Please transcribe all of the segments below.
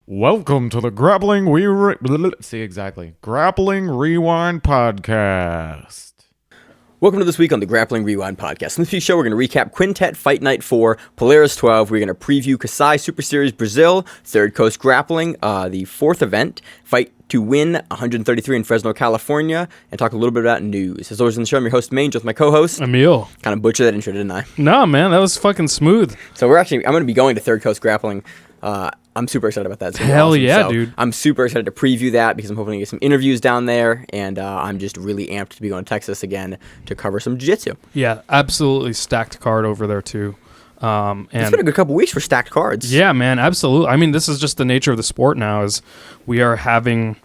Welcome to the Grappling Rewind Podcast. Welcome to this week on the Grappling Rewind Podcast. In this week's show, we're going to recap Quintet Fight Night 4, Polaris 12. We're going to preview Kasai Super Series Brazil, Third Coast Grappling, the fourth event, Fight to Win 133 in Fresno, California, and talk a little bit about news. As always on the show, I'm your host, Maine, with my co-host, Emil. Kind of butchered that intro, didn't I? No, man, that was fucking smooth. So I'm going to be going to Third Coast Grappling. I'm super excited about that. It's Hell awesome. yeah, so dude. I'm super excited to preview that because I'm hoping to get some interviews down there, and I'm just really amped to be going to Texas again to cover some jiu-jitsu. Yeah, absolutely stacked card over there, too. And It's been a good couple weeks for stacked cards. Yeah, man, absolutely. I mean, this is just the nature of the sport now is we are having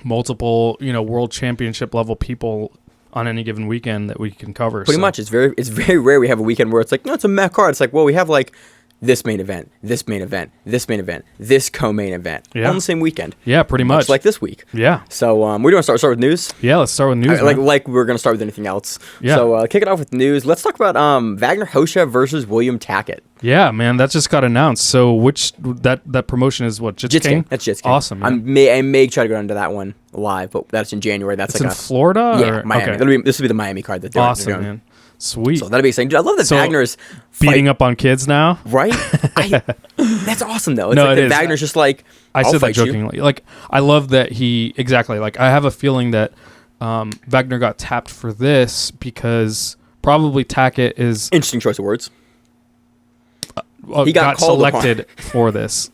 multiple, world championship level people on any given weekend that we can cover. Pretty much. It's very rare we have a weekend where it's like, no, it's a mech card. It's like, well, we have like this main event, this main event, this main event, this co-main event on the same weekend. Yeah, pretty much. Like this week. Yeah. So we're going to start with news. Yeah, let's start with news. Like we're going to start with anything else. Yeah. So kick it off with news. Let's talk about Vagner Rocha versus William Tackett. Yeah, man, that just got announced. So that promotion is what? Jits-King? That's Jits-King. Awesome. I may try to go into that one live, but that's in January. That's it's like in Florida? Yeah, Miami. Okay. This will be the Miami card that they're awesome, doing. Man. Sweet. So that'll be exciting. Dude, I love that Wagner's beating up on kids now. Right? That's awesome, though. It's no, like it is. Wagner's just like, I said that you. jokingly. Like, I love that I have a feeling that Vagner got tapped for this because probably Tackett is... Interesting choice of words. He got selected for this.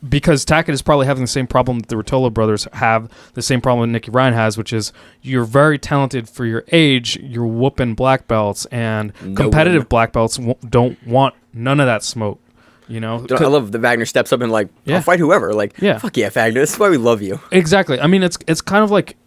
Because Tackett is probably having the same problem that the Rotolo brothers have, the same problem that Nicky Ryan has, which is you're very talented for your age, you're whooping black belts, and competitive black belts don't want none of that smoke. I love the Vagner steps up and like, I'll fight whoever. Like, fuck yeah, Vagner, this is why we love you. Exactly. I mean, it's kind of like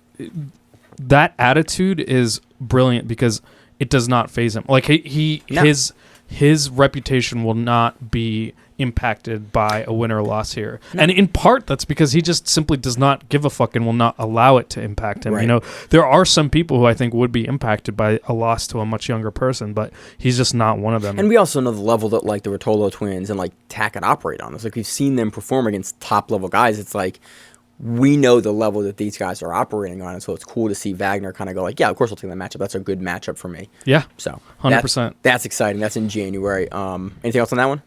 that attitude is brilliant because it does not faze him. Like his reputation will not be impacted by a win or loss here. No. And in part, that's because he just simply does not give a fuck and will not allow it to impact him. Right. There are some people who I think would be impacted by a loss to a much younger person, but he's just not one of them. And we also know the level that like the Rotolo twins and like Tackett operate on. It's like we've seen them perform against top level guys. It's like we know the level that these guys are operating on, and so it's cool to see Vagner kind of go like, yeah, of course I'll take that matchup. That's a good matchup for me. Yeah. So 100%. That's exciting. That's in January. Anything else on that one?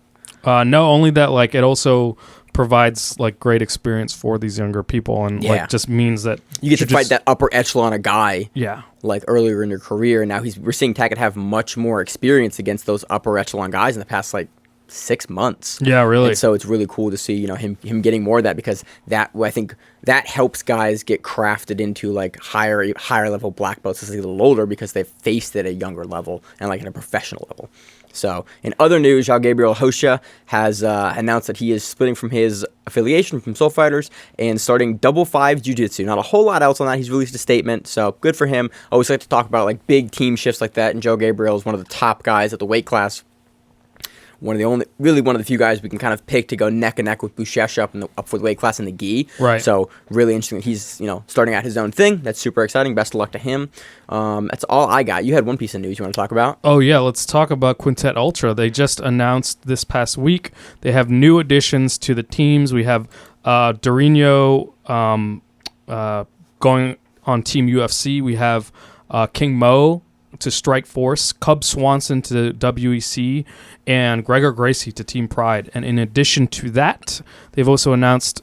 No, only that like it also provides like great experience for these younger people and like just means that you get to fight that upper echelon of guy. Yeah. Like earlier in your career, and now we're seeing Tackett have much more experience against those upper echelon guys in the past like 6 months. Yeah, really. And so it's really cool to see, him getting more of that because I think that helps guys get crafted into like higher level black belts as they get a little older because they've faced it at a younger level and like at a professional level. So, in other news, Joao Gabriel Matos has announced that he is splitting from his affiliation from Soul Fighters and starting Double Five Jiu-Jitsu. Not a whole lot else on that. He's released a statement, so good for him. I always like to talk about like big team shifts like that, and Joao Gabriel is one of the top guys at the weight class. One of the few guys we can kind of pick to go neck and neck with Bouchesh up for the weight class in the gi. Right. So really interesting that he's starting out his own thing. That's super exciting. Best of luck to him. That's all I got. You had one piece of news you want to talk about? Oh yeah, let's talk about Quintet Ultra. They just announced this past week they have new additions to the teams. We have Dorino going on Team UFC. We have King Mo to Strikeforce, Cub Swanson to WEC, and Gregor Gracie to Team Pride. And in addition to that, they've also announced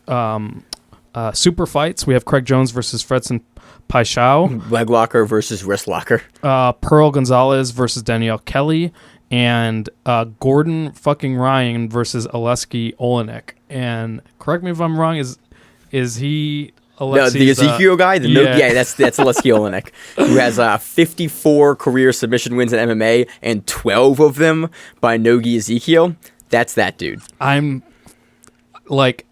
super fights. We have Craig Jones versus Fredson Paixão. Leg locker versus wrist locker. Pearl Gonzalez versus Danielle Kelly. And Gordon fucking Ryan versus Aleksei Olenek. And correct me if I'm wrong, is he... the Ezekiel guy? That's Aleksei Olenek, who has 54 career submission wins in MMA and 12 of them by No Gi Ezekiel. That's that dude. I'm like,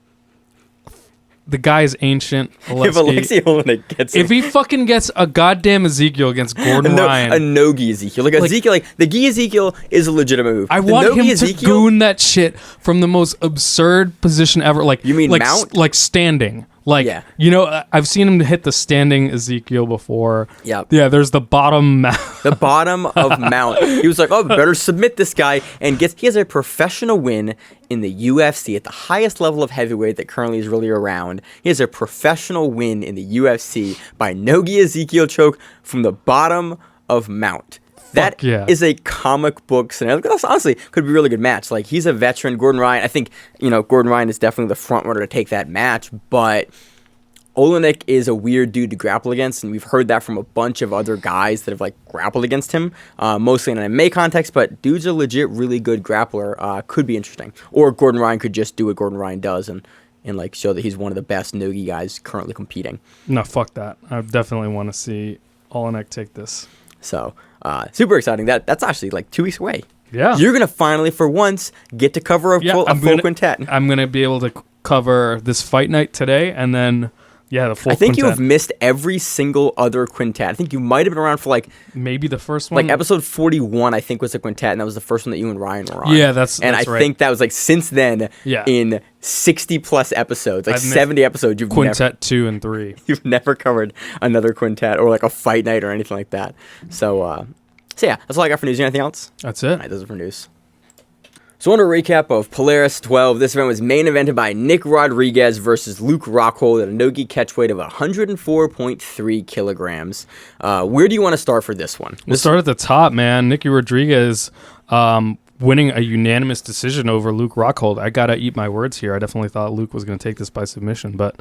the guy is ancient. If Aleksei Olenek gets if he fucking gets a goddamn Ezekiel against Gordon Ryan. A No Gi Ezekiel. Like Ezekiel, like the Gi Ezekiel is a legitimate move. I want him to goon that shit from the most absurd position ever. Like, you mean like, mount? Like standing. Like, Yeah. you know, I've seen him hit the standing Ezekiel before. Yep. Yeah, there's the bottom mount. The bottom of mount. He was like, oh, better submit this guy. And he has a professional win in the UFC at the highest level of heavyweight that currently is really around. He has a professional win in the UFC by No Gi Ezekiel choke from the bottom of mount. That is a comic book scenario. That's honestly could be a really good match. Like, he's a veteran. Gordon Ryan, I think, Gordon Ryan is definitely the front runner to take that match, but Olenek is a weird dude to grapple against, and we've heard that from a bunch of other guys that have, like, grappled against him, mostly in an MMA context, but dude's a legit really good grappler. Could be interesting. Or Gordon Ryan could just do what Gordon Ryan does and like, show that he's one of the best no-gi guys currently competing. No, fuck that. I definitely want to see Olenek take this. So, super exciting. That's actually like 2 weeks away. Yeah. You're going to finally, for once, get to cover a full quintet. I'm going to be able to cover this fight night today, and then, the full quintet. I think you have missed every single other quintet. I think you might have been around for, like... Maybe the first one? Like, episode 41, I think, was a quintet, and that was the first one that you and Ryan were on. Yeah, that's right. And I think that was, like, since then, in 60-plus episodes, like 70 episodes, you've Quintet 2 and 3. You've never covered another quintet or, like, a fight night or anything like that. So yeah, that's all I got for news. Anything else? That's it. All right, those are for news. So on a recap of Polaris 12, this event was main evented by Nick Rodriguez versus Luke Rockhold at a no-gi catchweight of 104.3 kilograms. Where do you want to start for this one? We'll start at the top, man. Nicky Rodriguez winning a unanimous decision over Luke Rockhold. I got to eat my words here. I definitely thought Luke was going to take this by submission. But,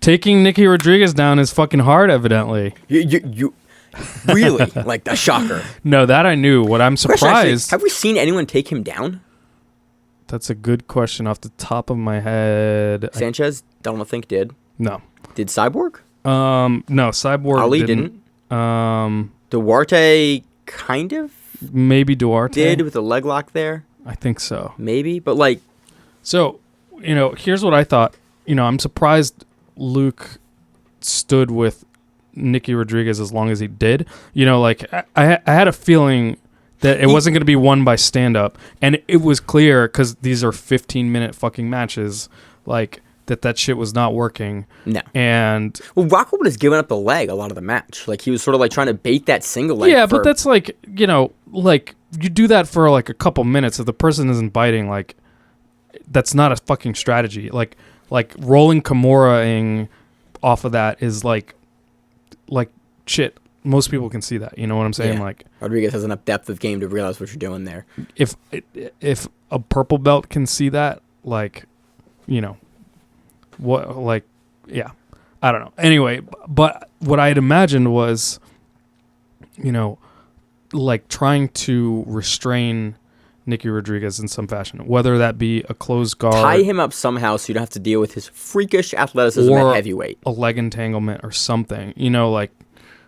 taking Nicky Rodriguez down is fucking hard, evidently. You really? Like, a shocker. No, that I knew. What I'm surprised... Actually, have we seen anyone take him down? That's a good question off the top of my head. Sanchez, don't think did. No. Did Cyborg? No, Cyborg Ali didn't. Duarte kind of? Maybe Duarte. Did with the leg lock there? I think so. Maybe, but like... So, here's what I thought. I'm surprised Luke stood with Nicky Rodriguez as long as he did. I had a feeling that it wasn't going to be won by stand-up, and it was clear because these are 15-minute fucking matches, like, that shit was not working. No. And... Well, Rockhold was giving up the leg a lot of the match. Like, he was sort of, like, trying to bait that single leg. Yeah, but that's, like, like, you do that for, like, a couple minutes. If the person isn't biting, like, that's not a fucking strategy. Like rolling Kimura-ing off of that is, like shit. Most people can see that. You know what I'm saying? Yeah. Like, Rodriguez has enough depth of game to realize what you're doing there. If a purple belt can see that, like, what, like, yeah, I don't know. Anyway, but what I had imagined was, like, trying to restrain Nicky Rodriguez in some fashion, whether that be a closed guard, tie him up somehow so you don't have to deal with his freakish athleticism at heavyweight, a leg entanglement or something, like.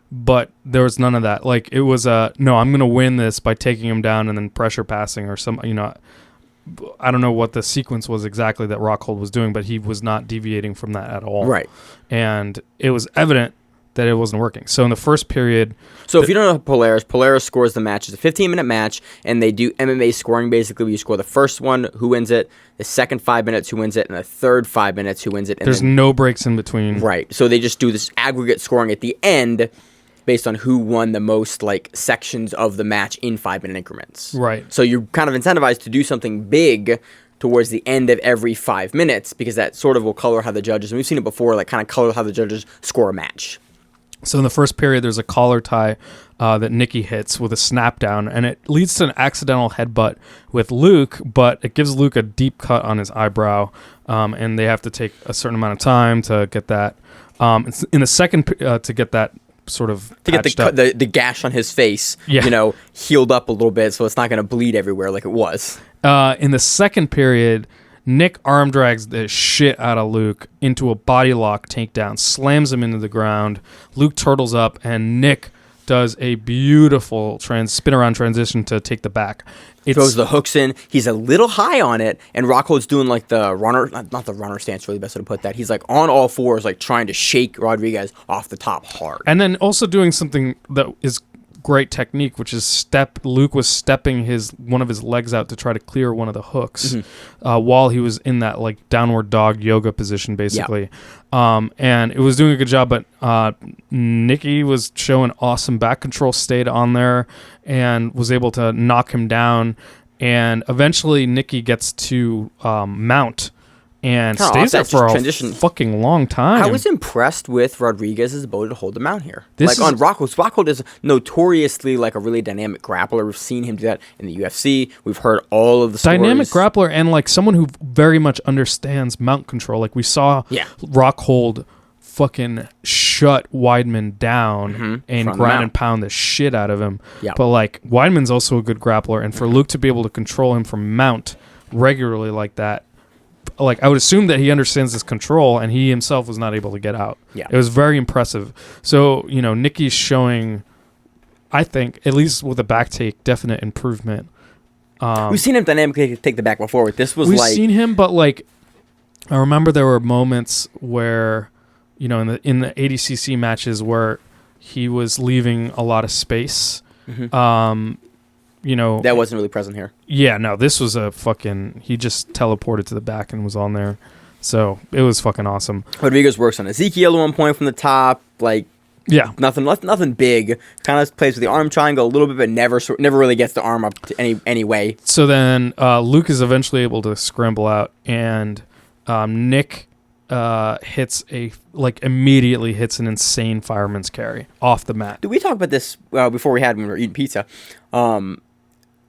But there was none of that. Like, it was no, I'm going to win this by taking him down and then pressure passing or some, I don't know what the sequence was exactly that Rockhold was doing, but he was not deviating from that at all. Right. And it was evident that it wasn't working. So in the first period... So if you don't know Polaris scores the match. It's a 15-minute match, and they do MMA scoring, basically, where you score the first one, who wins it, the second 5 minutes, who wins it, and the third 5 minutes, who wins it. And there's no breaks in between. Right. So they just do this aggregate scoring at the end based on who won the most, like, sections of the match in 5-minute increments. Right. So you're kind of incentivized to do something big towards the end of every 5 minutes, because that sort of will color how the judges, and we've seen it before, like, kind of color how the judges score a match. So in the first period, there's a collar tie that Nicky hits with a snap down, and it leads to an accidental headbutt with Luke, but it gives Luke a deep cut on his eyebrow, and they have to take a certain amount of time to get that. In the second, to get that sort of to get the gash on his face, healed up a little bit, so it's not going to bleed everywhere like it was. In the second period, Nick arm drags the shit out of Luke into a body lock takedown, slams him into the ground. Luke turtles up, and Nick does a beautiful spin around transition to take the back. Throws the hooks in. He's a little high on it, and Rockhold's doing like the runner, not the runner stance, really best way to put that. He's like on all fours, like trying to shake Rodriguez off the top hard. And then also doing something that is great technique, which is Luke was stepping one of his legs out to try to clear one of the hooks while he was in that like downward dog yoga position, basically. And it was doing a good job, but Nicky was showing awesome back control, stayed on there, and was able to knock him down. And eventually Nicky gets to mount and stays there for a fucking long time. I was impressed with Rodriguez's ability to hold the mount here. On Rockhold is notoriously like a really dynamic grappler. We've seen him do that in the UFC. We've heard all of the stories. Dynamic grappler and like someone who very much understands mount control. Like we saw Rockhold fucking shut Weidman down and grind and pound the shit out of him. But like Weidman's also a good grappler, and for Luke to be able to control him from mount regularly like that, like I would assume that he understands this control, and he himself was not able to get out. It was very impressive. So Nicky's showing, I think, at least with a back take, definite improvement. We've seen him dynamically take the back before. We've seen him, but like I remember there were moments where in the ADCC matches where he was leaving a lot of space. That wasn't really present here. Yeah, no, this was he just teleported to the back and was on there. So it was fucking awesome. Rodriguez works on Ezekiel at one point from the top. Nothing big. Kind of plays with the arm triangle a little bit, but never really gets the arm up to any way. So then Luke is eventually able to scramble out, and Nick immediately hits an insane fireman's carry off the mat. Did we talk about this before when we were eating pizza?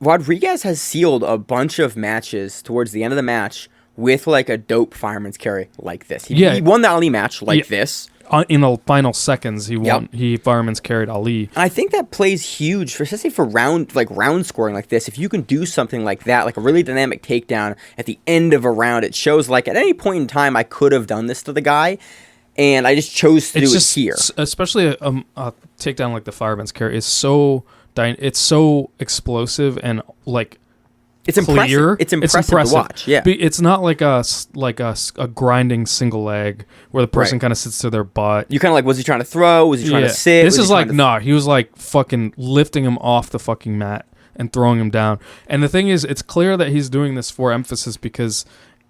Rodriguez has sealed a bunch of matches towards the end of the match with like a dope fireman's carry like this. He won the Ali match this. In the final seconds, he won. He fireman's carried Ali. And I think that plays huge, especially for round scoring like this. If you can do something like that, like a really dynamic takedown at the end of a round, it shows like at any point in time I could have done this to the guy, and I just chose to do it here. Especially a takedown like the fireman's carry is so explosive and like it's clear. It's impressive to watch. Yeah, it's not like a grinding single leg where the person kind of sits to their butt. You kind of like, was he trying to throw? Was he trying to sit? This is like he was like fucking lifting him off the fucking mat and throwing him down. And the thing is, it's clear that he's doing this for emphasis, because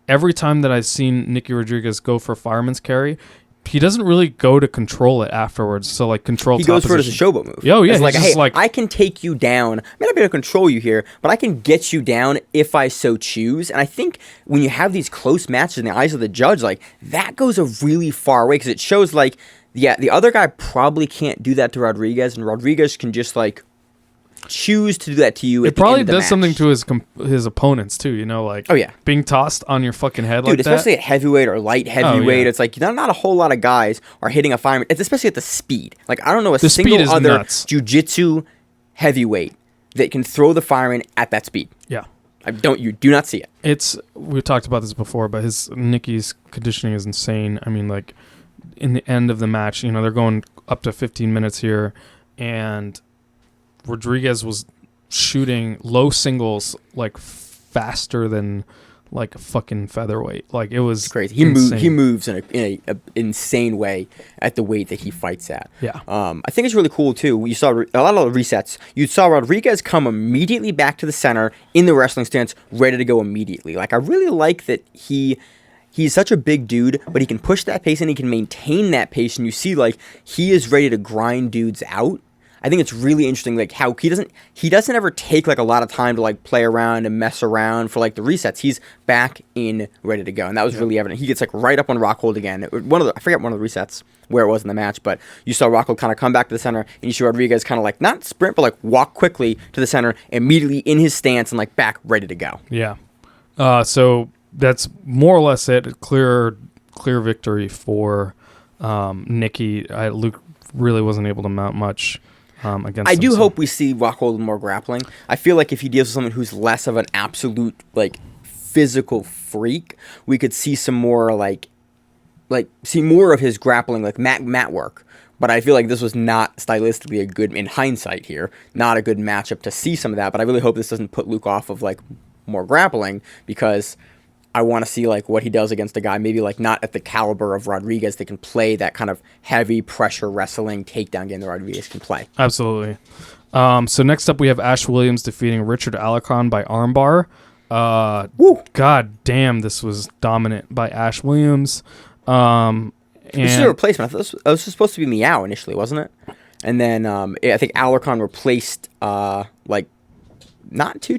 every time that I've seen Nicky Rodriguez go for a fireman's carry, he doesn't really go to control it afterwards. So like control. He goes for it as a showboat move. Oh yeah, it's like, I can take you down. I may not be able to control you here, but I can get you down if I so choose. And I think when you have these close matches in the eyes of the judge, like that goes a really far way, because it shows like the other guy probably can't do that to Rodriguez, and Rodriguez can just like choose to do that to you. It probably does something to his opponents too, being tossed on your fucking head like that. Especially at heavyweight or light heavyweight, it's like not a whole lot of guys are hitting a fireman. It's especially at the speed. Like I don't know a single other jiu-jitsu heavyweight that can throw the fireman at that speed. Yeah, you do not see it. We talked about this before, but Nicky's conditioning is insane. I mean, like in the end of the match, they're going up to 15 minutes here, and Rodriguez was shooting low singles like faster than like a fucking featherweight. Like it was crazy. He moves in a insane way at the weight that he fights at. Yeah. I think it's really cool too. You saw a lot of the resets. You saw Rodriguez come immediately back to the center in the wrestling stance, ready to go immediately. Like I really like that he's such a big dude, but he can push that pace and he can maintain that pace, and you see like he is ready to grind dudes out. I think it's really interesting, like how he doesn't ever take like a lot of time to like play around and mess around for like the resets. He's back in, ready to go, and that was really evident. He gets like right up on Rockhold again. I forget one of the resets where it was in the match, but you saw Rockhold kind of come back to the center, and you see Rodriguez kind of like not sprint, but like walk quickly to the center, immediately in his stance and like back ready to go. Yeah. So that's more or less it. Clear victory for Nicky. Luke really wasn't able to mount much. I do hope we see Rockhold more grappling. I feel like if he deals with someone who's less of an absolute like physical freak, we could see some more see more of his grappling, like mat work. But I feel like this was not stylistically a good, in hindsight here, not a good matchup to see some of that. But I really hope this doesn't put Luke off of like more grappling, because I want to see like what he does against a guy maybe like not at the caliber of Rodriguez that can play that kind of heavy pressure wrestling takedown game that Rodriguez can play. Absolutely. So next up we have Ash Williams defeating Richard Alarcon by armbar. Woo. God damn, this was dominant by Ash Williams. This is a replacement. I thought this was supposed to be Meow initially, wasn't it? And then I think Alarcon replaced not too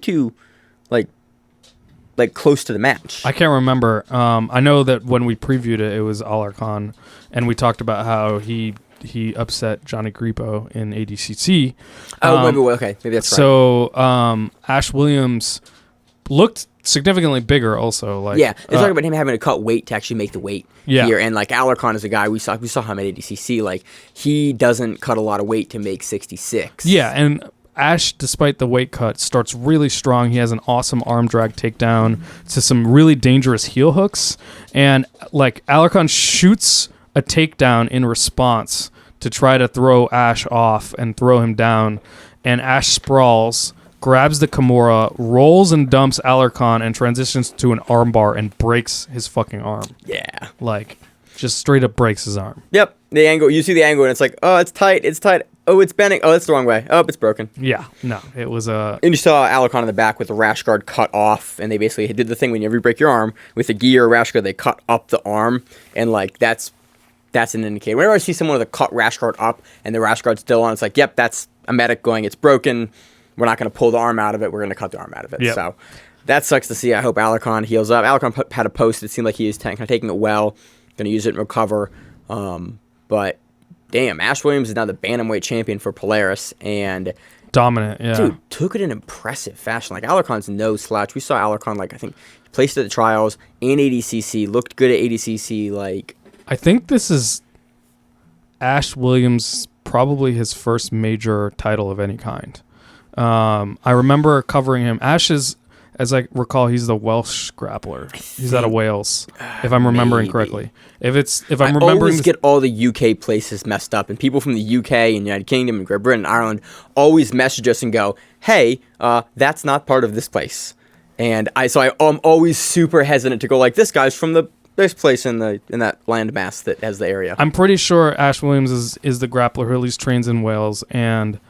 close to the match. I can't remember. I know that when we previewed it, it was Alarcon, and we talked about how he upset Johnny Grippo in ADCC. Okay, maybe that's right. So Ash Williams looked significantly bigger also. They're talking about him having to cut weight to actually make the weight here. And Alarcon is a guy, we saw him at ADCC, he doesn't cut a lot of weight to make 66. Yeah, and Ash, despite the weight cut, starts really strong. He has an awesome arm drag takedown to some really dangerous heel hooks. And Alarcon shoots a takedown in response to try to throw Ash off and throw him down. And Ash sprawls, grabs the Kimura, rolls and dumps Alarcon, and transitions to an armbar and breaks his fucking arm. Yeah. Just straight up breaks his arm. Yep. The angle, you see the angle, and it's oh, it's tight. Oh, it's bending. Oh, that's the wrong way. Oh, it's broken. Yeah. No, it was a... And you saw Alarcon in the back with the rash guard cut off, and they basically did the thing whenever you break your arm, with the gi or rash guard, they cut up the arm, and that's an indicator. Whenever I see someone with a cut rash guard up, and the rash guard's still on, it's yep, that's a medic going, it's broken. We're not going to pull the arm out of it. We're going to cut the arm out of it. Yep. So that sucks to see. I hope Alarcon heals up. Alarcon had a post. It seemed like he was kind of taking it well, going to use it and recover. But damn, Ash Williams is now the bantamweight champion for Polaris, and dominant. Yeah, dude, took it in impressive fashion. Alarcon's no slouch. We saw Alarcon I think he placed at the trials and ADCC. Looked good at ADCC. I think this is Ash Williams probably his first major title of any kind. I remember covering him. Ash is, as I recall, he's the Welsh grappler. He's out of Wales, if I'm remembering correctly. If I'm remembering, I always get all the UK places messed up, and people from the UK and United Kingdom and Great Britain and Ireland always message us and go, "Hey, that's not part of this place." And I'm always super hesitant to go this guy's from this place in that landmass that has the area. I'm pretty sure Ash Williams is the grappler who at least trains in Wales and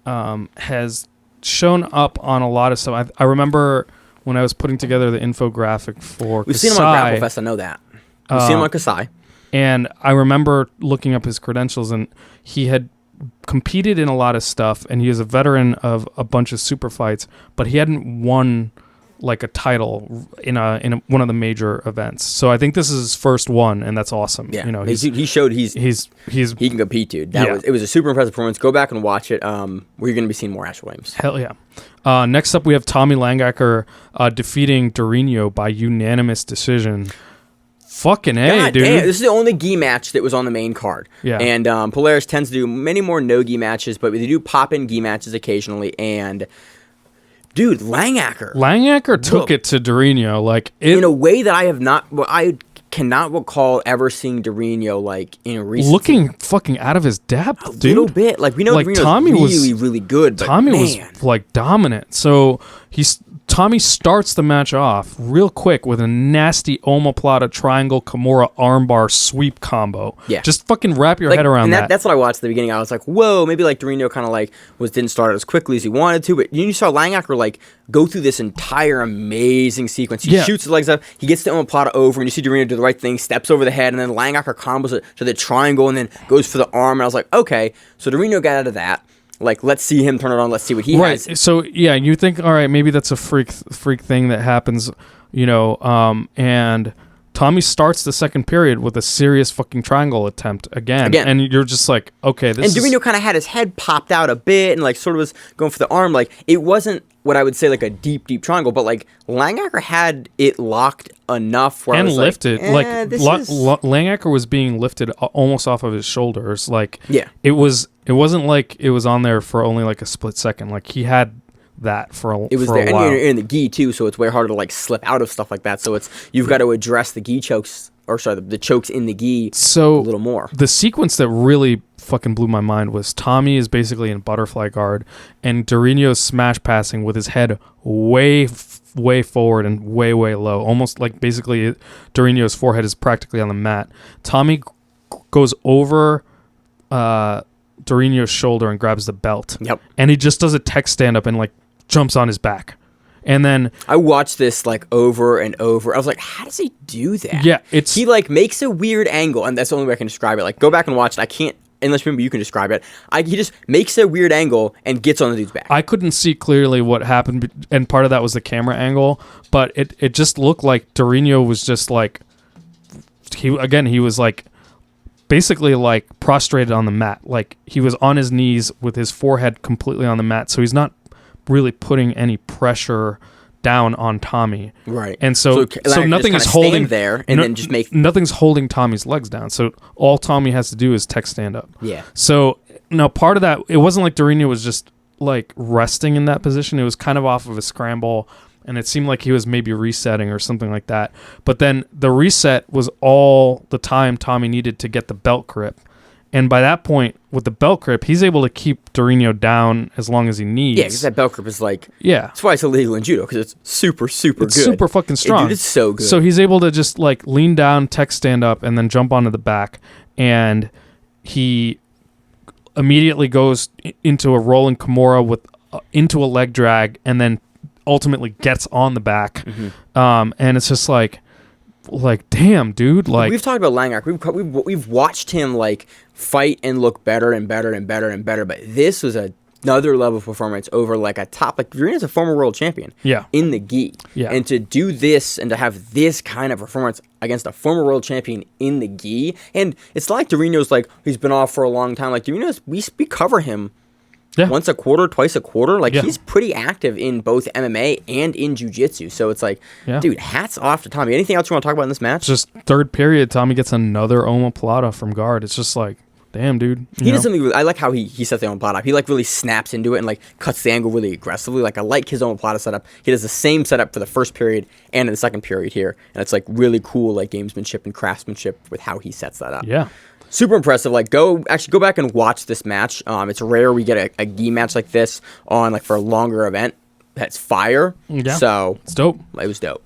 has shown up on a lot of stuff. I remember when I was putting together the infographic for We've Kasai, seen him on Grapple Fest, I know that. We've seen him on Kasai. And I remember looking up his credentials, and he had competed in a lot of stuff, and he is a veteran of a bunch of super fights, but he hadn't won a title in one of the major events. So I think this is his first one, and that's awesome. Yeah, he showed he can compete, dude. It was a super impressive performance. Go back and watch it. We're going to be seeing more Ash Williams. Hell yeah. Next up, we have Tommy Langaker defeating Dorino by unanimous decision. Fucking A, God dude. Damn. This is the only gi match that was on the main card. Yeah. And Polaris tends to do many more no gi matches, but they do pop in gi matches occasionally. And dude, Langaker took it to Dorino in a way that I cannot recall ever seeing Dorino in a recent looking fucking out of his depth, a dude. Little bit. We know Dorino's Tommy really, really good. But Tommy was dominant. So Tommy starts the match off real quick with a nasty omoplata triangle Kimura armbar sweep combo. Yeah. Just fucking wrap your head around that. That's what I watched at the beginning. I was whoa, maybe Dorino kind of didn't start as quickly as he wanted to, but you saw Langaker go through this entire amazing sequence. He shoots his legs up, he gets the omoplata over, and you see Dorino do the right thing, steps over the head, and then Langaker combos it to the triangle and then goes for the arm. And I was okay, so Dorino got out of that. Let's see him turn it on. Let's see what he has. Right. So yeah, you think, all right, maybe that's a freak thing that happens, and Tommy starts the second period with a serious fucking triangle attempt again. And you're just okay, this. And Dorino kind of had his head popped out a bit and sort of was going for the arm. It wasn't what I would say a deep triangle, but Langaker had it locked enough where and I was lifted. Langaker was being lifted almost off of his shoulders. It wasn't it was on there for only a split second. He had that for a while. And you're in the gi too, so it's way harder to slip out of stuff like that. So you've got to address the gi chokes, or sorry, the chokes in the gi a little more. The sequence that really fucking blew my mind was Tommy is basically in butterfly guard, and Dorino's smash passing with his head way forward and way low, almost basically Dorino's forehead is practically on the mat. Tommy goes over Dorino's shoulder and grabs the belt. Yep. And he just does a tech stand-up and, like, jumps on his back. And then... I watched this, like, over and over. I was like, how does he do that? Yeah, it's... He, like, makes a weird angle, and that's the only way I can describe it. Like, go back and watch it. I can't... Unless maybe you can describe it. He just makes a weird angle and gets on the dude's back. I couldn't see clearly what happened, and part of that was the camera angle, but it just looked like Dorino was just like... He was, like, basically, like, prostrated on the mat. Like, he was on his knees with his forehead completely on the mat, so he's not really putting any pressure down on Tommy. Right. And so nothing is holding there and then just make nothing's holding Tommy's legs down. So all Tommy has to do is tech stand up. Yeah. So now part of that, it wasn't like Dorino was just like resting in that position. It was kind of off of a scramble, and it seemed like he was maybe resetting or something like that. But then the reset was all the time Tommy needed to get the belt grip. And by that point, with the belt grip, he's able to keep Dorino down as long as he needs. Yeah, because that belt grip is like... Yeah. That's why it's illegal in judo, because it's super, super it's good. Super fucking strong. Dude, it's so good. So he's able to just, like, lean down, tech stand up, and then jump onto the back. And he immediately goes into a rolling Kimura with into a leg drag, and then ultimately gets on the back. Mm-hmm. And it's just like, damn, dude. Like, we've talked about Langaker. We've watched him, like, fight and look better and better and better and better, but this was another level of performance over, like, a top... Like, Dorino's a former world champion in the gi. Yeah. And to do this and to have this kind of performance against a former world champion in the gi, and it's like Dorino's, like, he's been off for a long time. Like, Dorino's, we cover him once a quarter, twice a quarter. Like, he's pretty active in both MMA and in jiu-jitsu. So it's like, dude, hats off to Tommy. Anything else you want to talk about in this match? Just third period, Tommy gets another omoplata from guard. It's just like, damn, dude. He does something. I like how he sets the omoplata up. He, like, really snaps into it and, like, cuts the angle really aggressively. Like, I like his omoplata setup. He does the same setup for the first period and in the second period here, and it's, like, really cool, like, gamesmanship and craftsmanship with how he sets that up. Yeah. Super impressive. Like, go back and watch this match. It's rare we get a gi match like this on, like, for a longer event. That's fire. Yeah. So it's dope. It was dope.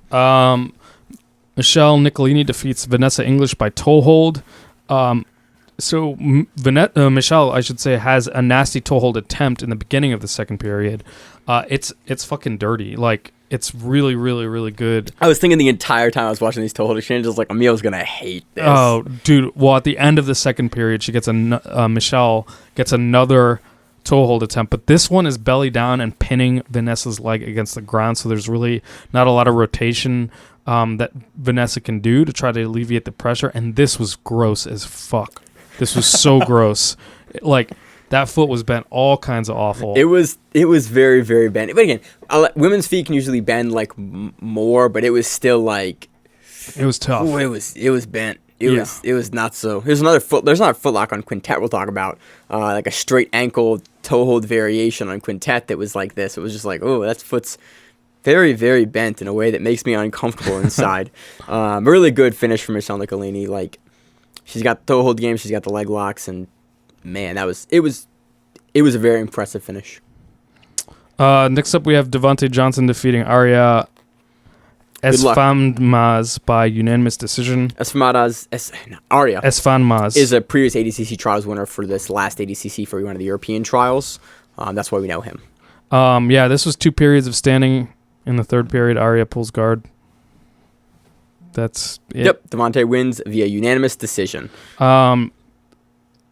Michelle Nicolini defeats Vanessa English by toe hold. So Michelle, I should say, has a nasty toe hold attempt in the beginning of the second period. It's fucking dirty. Like, it's really, really, really good. I was thinking the entire time I was watching these toe hold exchanges, like, Emil's gonna hate this. Oh, dude. Well, at the end of the second period, she gets Michelle gets another toe hold attempt, but this one is belly down and pinning Vanessa's leg against the ground. So there's really not a lot of rotation that Vanessa can do to try to alleviate the pressure. And this was gross as fuck. This was so gross. Like, that foot was bent all kinds of awful. It was very, very bent. But again, women's feet can usually bend, like, more, but it was still, like... It was tough. Ooh, it was bent. It was not so... There's another foot... There's not a foot lock on Quintet we'll talk about. Like a straight ankle toe hold variation on Quintet that was like this. It was just like, oh, that foot's very, very bent in a way that makes me uncomfortable inside. Really good finish from Michelle Nicolini. Like, she's got the toe hold game, she's got the leg locks, and man, it was a very impressive finish. Next up, we have Devhonte Johnson defeating Arya Esfandmaz by unanimous decision. Arya Esfandmaz is a previous ADCC Trials winner for this last ADCC for one of the European Trials. That's why we know him. Yeah, this was 2 periods of standing. In the third period, Arya pulls guard. That's it. Yep, Devhonte wins via unanimous decision.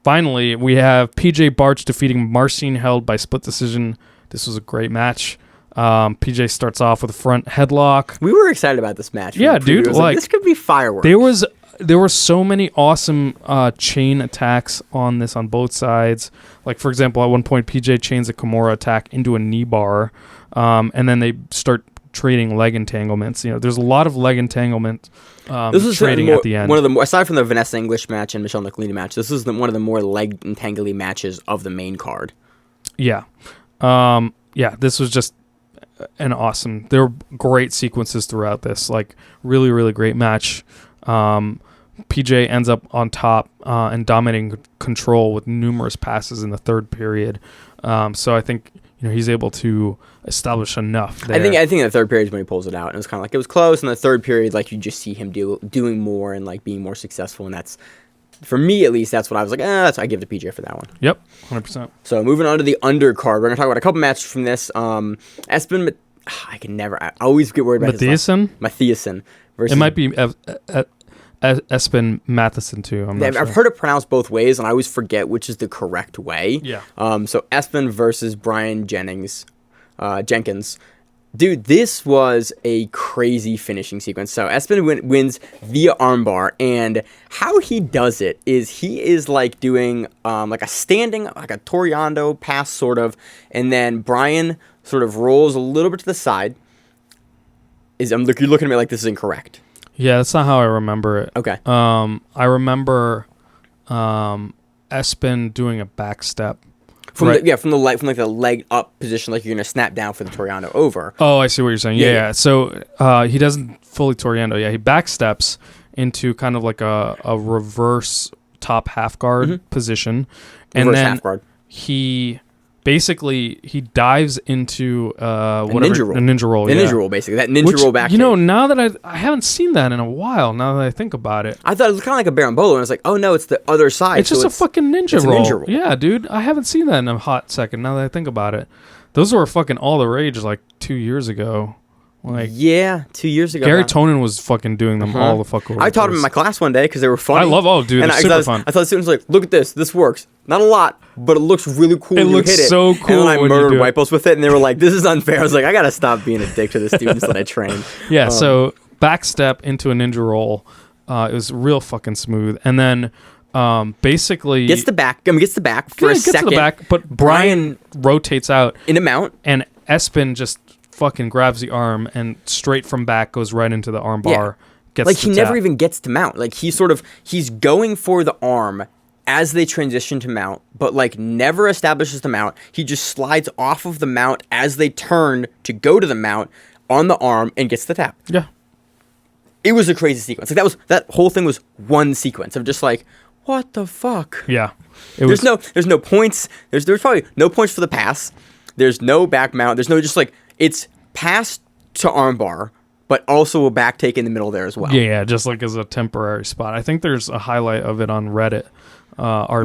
Finally, we have PJ Barch defeating Marcin Held by split decision. This was a great match. PJ starts off with a front headlock. We were excited about this match. Yeah, dude. Like, this could be fireworks. There were so many awesome chain attacks on this on both sides. Like, for example, at one point, PJ chains a Kimura attack into a knee bar, and then they start trading leg entanglements. There's a lot of leg entanglement this was trading at the end. One of the aside from the Vanessa English match and Michelle Nicolini match, this was one of the more leg entangly matches of the main card. Yeah. This was just an awesome. There were great sequences throughout this. Like, really, really great match. PJ ends up on top and dominating control with numerous passes in the third period. So I think he's able to establish enough there. I think the third period is when he pulls it out, and it was kind of like it was close. In the third period, like, you just see him doing more and, like, being more successful, and that's for me at least, that's what I was like. I give it to PJ for that one. Yep, 100%. So moving on to the undercard, we're gonna talk about a couple matches from this. Espen, I always get worried about Mathiesen versus. It might be Espen Mathiesen too. I've heard it pronounced both ways, and I always forget which is the correct way. Yeah. So Espen versus Brian Jenkins. Dude, this was a crazy finishing sequence. So Espen wins via armbar, and how he does it is he is like doing like a standing, like a Toriando pass sort of, and then Brian sort of rolls a little bit to the side. You're looking at me like this is incorrect. Yeah, that's not how I remember it. Okay. I remember Espen doing a back step. From the leg up position, like you're gonna snap down for the Toriando over. Oh, I see what you're saying. Yeah. So he doesn't fully Toriando. Yeah, he back steps into kind of like a reverse top half guard position, and reverse then half guard. He dives into ninja roll. A ninja roll. The ninja roll, basically. That ninja roll back. Now that I haven't seen that in a while. Now that I think about it, I thought it was kind of like a Berimbolo, and I was like, oh no, it's the other side. It's just a fucking ninja roll. Ninja roll. Yeah, dude, I haven't seen that in a hot second. Now that I think about it, those were fucking all the rage like 2 years ago. Like 2 years ago. Gary Tonin was fucking doing them all the fuck over. I taught them in my class one day because they were funny. I love dude. It's super fun. I thought the students were like, look at this. This works. Not a lot, but it looks really cool. It looks so cool. And then I murdered white belts with it, and they were like, this is unfair. I was like, I gotta stop being a dick to the students that I train. Yeah. So back step into a ninja roll. It was real fucking smooth, and then basically gets the back for a second. The back, but Brian rotates out in a mount, and Espen just fucking grabs the arm and straight from back goes right into the arm bar. Yeah. Like he never even gets to mount. Like he's going for the arm as they transition to mount, but like never establishes the mount. He just slides off of the mount as they turn to go to the mount on the arm and gets the tap. Yeah. It was a crazy sequence. Like that whole thing was one sequence of just like, what the fuck? Yeah. There's no points. There's probably no points for the pass. There's no back mount. There's no just like it's pass to armbar, but also a back take in the middle there as well. Yeah, just like as a temporary spot. I think there's a highlight of it on Reddit.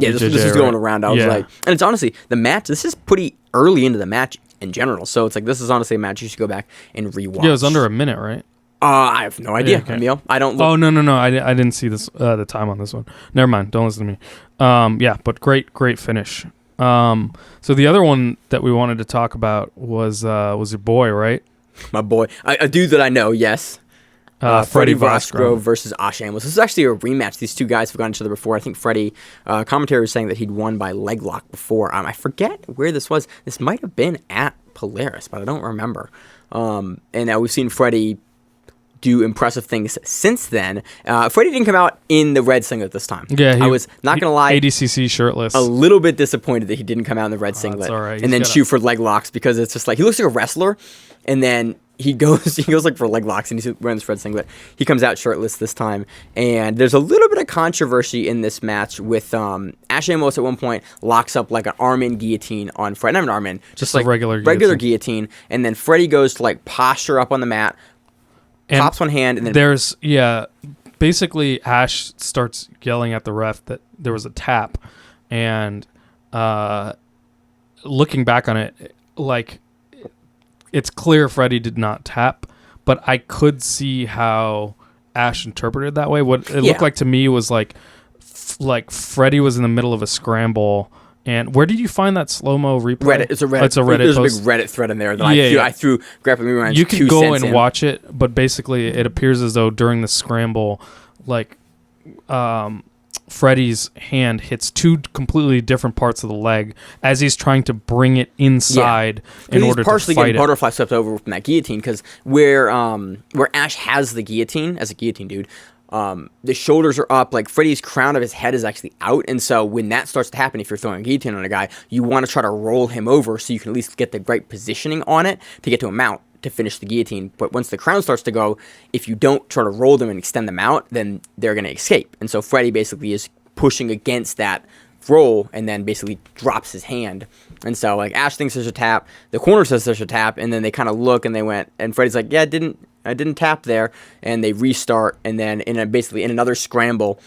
This is going around. I was like, and it's honestly the match. This is pretty early into the match in general, so it's like this is honestly a match you should go back and rewatch. Yeah, it was under a minute, right? I have no idea, Emil. I don't. Oh no! I didn't see this the time on this one. Never mind. Don't listen to me. Yeah, but great finish. So the other one that we wanted to talk about was your boy, right? My boy, a dude that I know. Yes. Frederic Vosgrone versus Ashe Amos. This is actually a rematch. These two guys have gotten each other before. I think Freddie, commentary was saying that he'd won by leg lock before. I forget where this was. This might have been at Polaris, but I don't remember. And now we've seen Freddie do impressive things since then. Freddie didn't come out in the red singlet this time. Yeah, I was not going to lie. ADCC shirtless. A little bit disappointed that he didn't come out in the red singlet. That's all right. And then shoot for leg locks because it's just like he looks like a wrestler, and then he goes like for leg locks, and he's wearing this red singlet. He comes out shirtless this time, and there's a little bit of controversy in this match with Ashe Amos at one point locks up like an arm-in guillotine on Fred. Not an arm-in, just like regular guillotine, and then Freddie goes to like posture up on the mat. And pops one hand, and then basically Ash starts yelling at the ref that there was a tap, and looking back on it, like it's clear Freddie did not tap, but I could see how Ash interpreted it that way. What it looked like to me was like Freddie was in the middle of a scramble. And where did you find that slow-mo replay? Reddit. It's a Reddit. There's a big Reddit thread in there that I threw grappling reruns. You can go and watch it, but basically it appears as though during the scramble, like Freddie's hand hits two completely different parts of the leg as he's trying to bring it inside in order to fight it. He's partially getting butterfly swept over from that guillotine because where Ash has the guillotine as a guillotine dude. The shoulders are up, like Freddie's crown of his head is actually out, and so when that starts to happen, if you're throwing a guillotine on a guy, you want to try to roll him over so you can at least get the right positioning on it to get to a mount to finish the guillotine. But once the crown starts to go, if you don't try to roll them and extend them out, then they're going to escape. And so Freddie basically is pushing against that roll and then basically drops his hand. And so like Ash thinks there's a tap, the corner says there's a tap, and then they kind of look and they went, and Freddie's like, yeah, I didn't tap there, and they restart, and then basically in another scramble,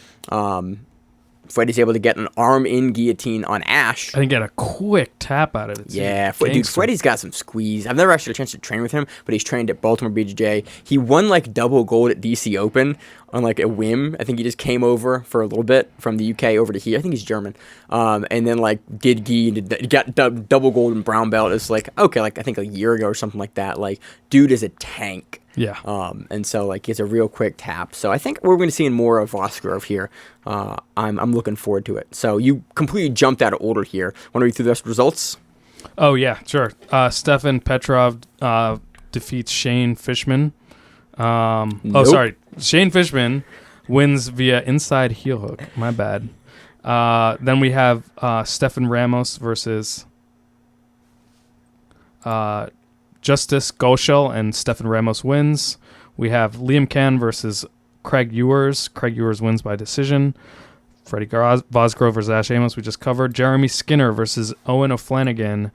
Freddie's able to get an arm-in guillotine on Ash. And get a quick tap out of it. Yeah, dude, Freddie's got some squeeze. I've never actually had a chance to train with him, but he's trained at Baltimore BJJ. He won like double gold at DC Open on like a whim. I think he just came over for a little bit from the UK over to here. I think he's German. And then like did gi, got double gold and brown belt. It's like, okay, like I think a year ago or something like that. Like, dude is a tank. Yeah. And so like it's a real quick tap. So I think we're going to see more of Vosgrove here. I'm looking forward to it. So you completely jumped out of order here. Want to read through the rest of the results? Oh yeah, sure. Stefan Petrov defeats Shane Fishman. Nope. Oh, sorry. Shane Fishman wins via inside heel hook. My bad. Then we have Stefan Ramos versus Justice Goschel, and Stefan Ramos wins. We have Liam Can versus Craig Ewers. Craig Ewers wins by decision. Freddie Vosgrove versus Ash Amos, we just covered. Jeremy Skinner versus Owen O'Flanagan.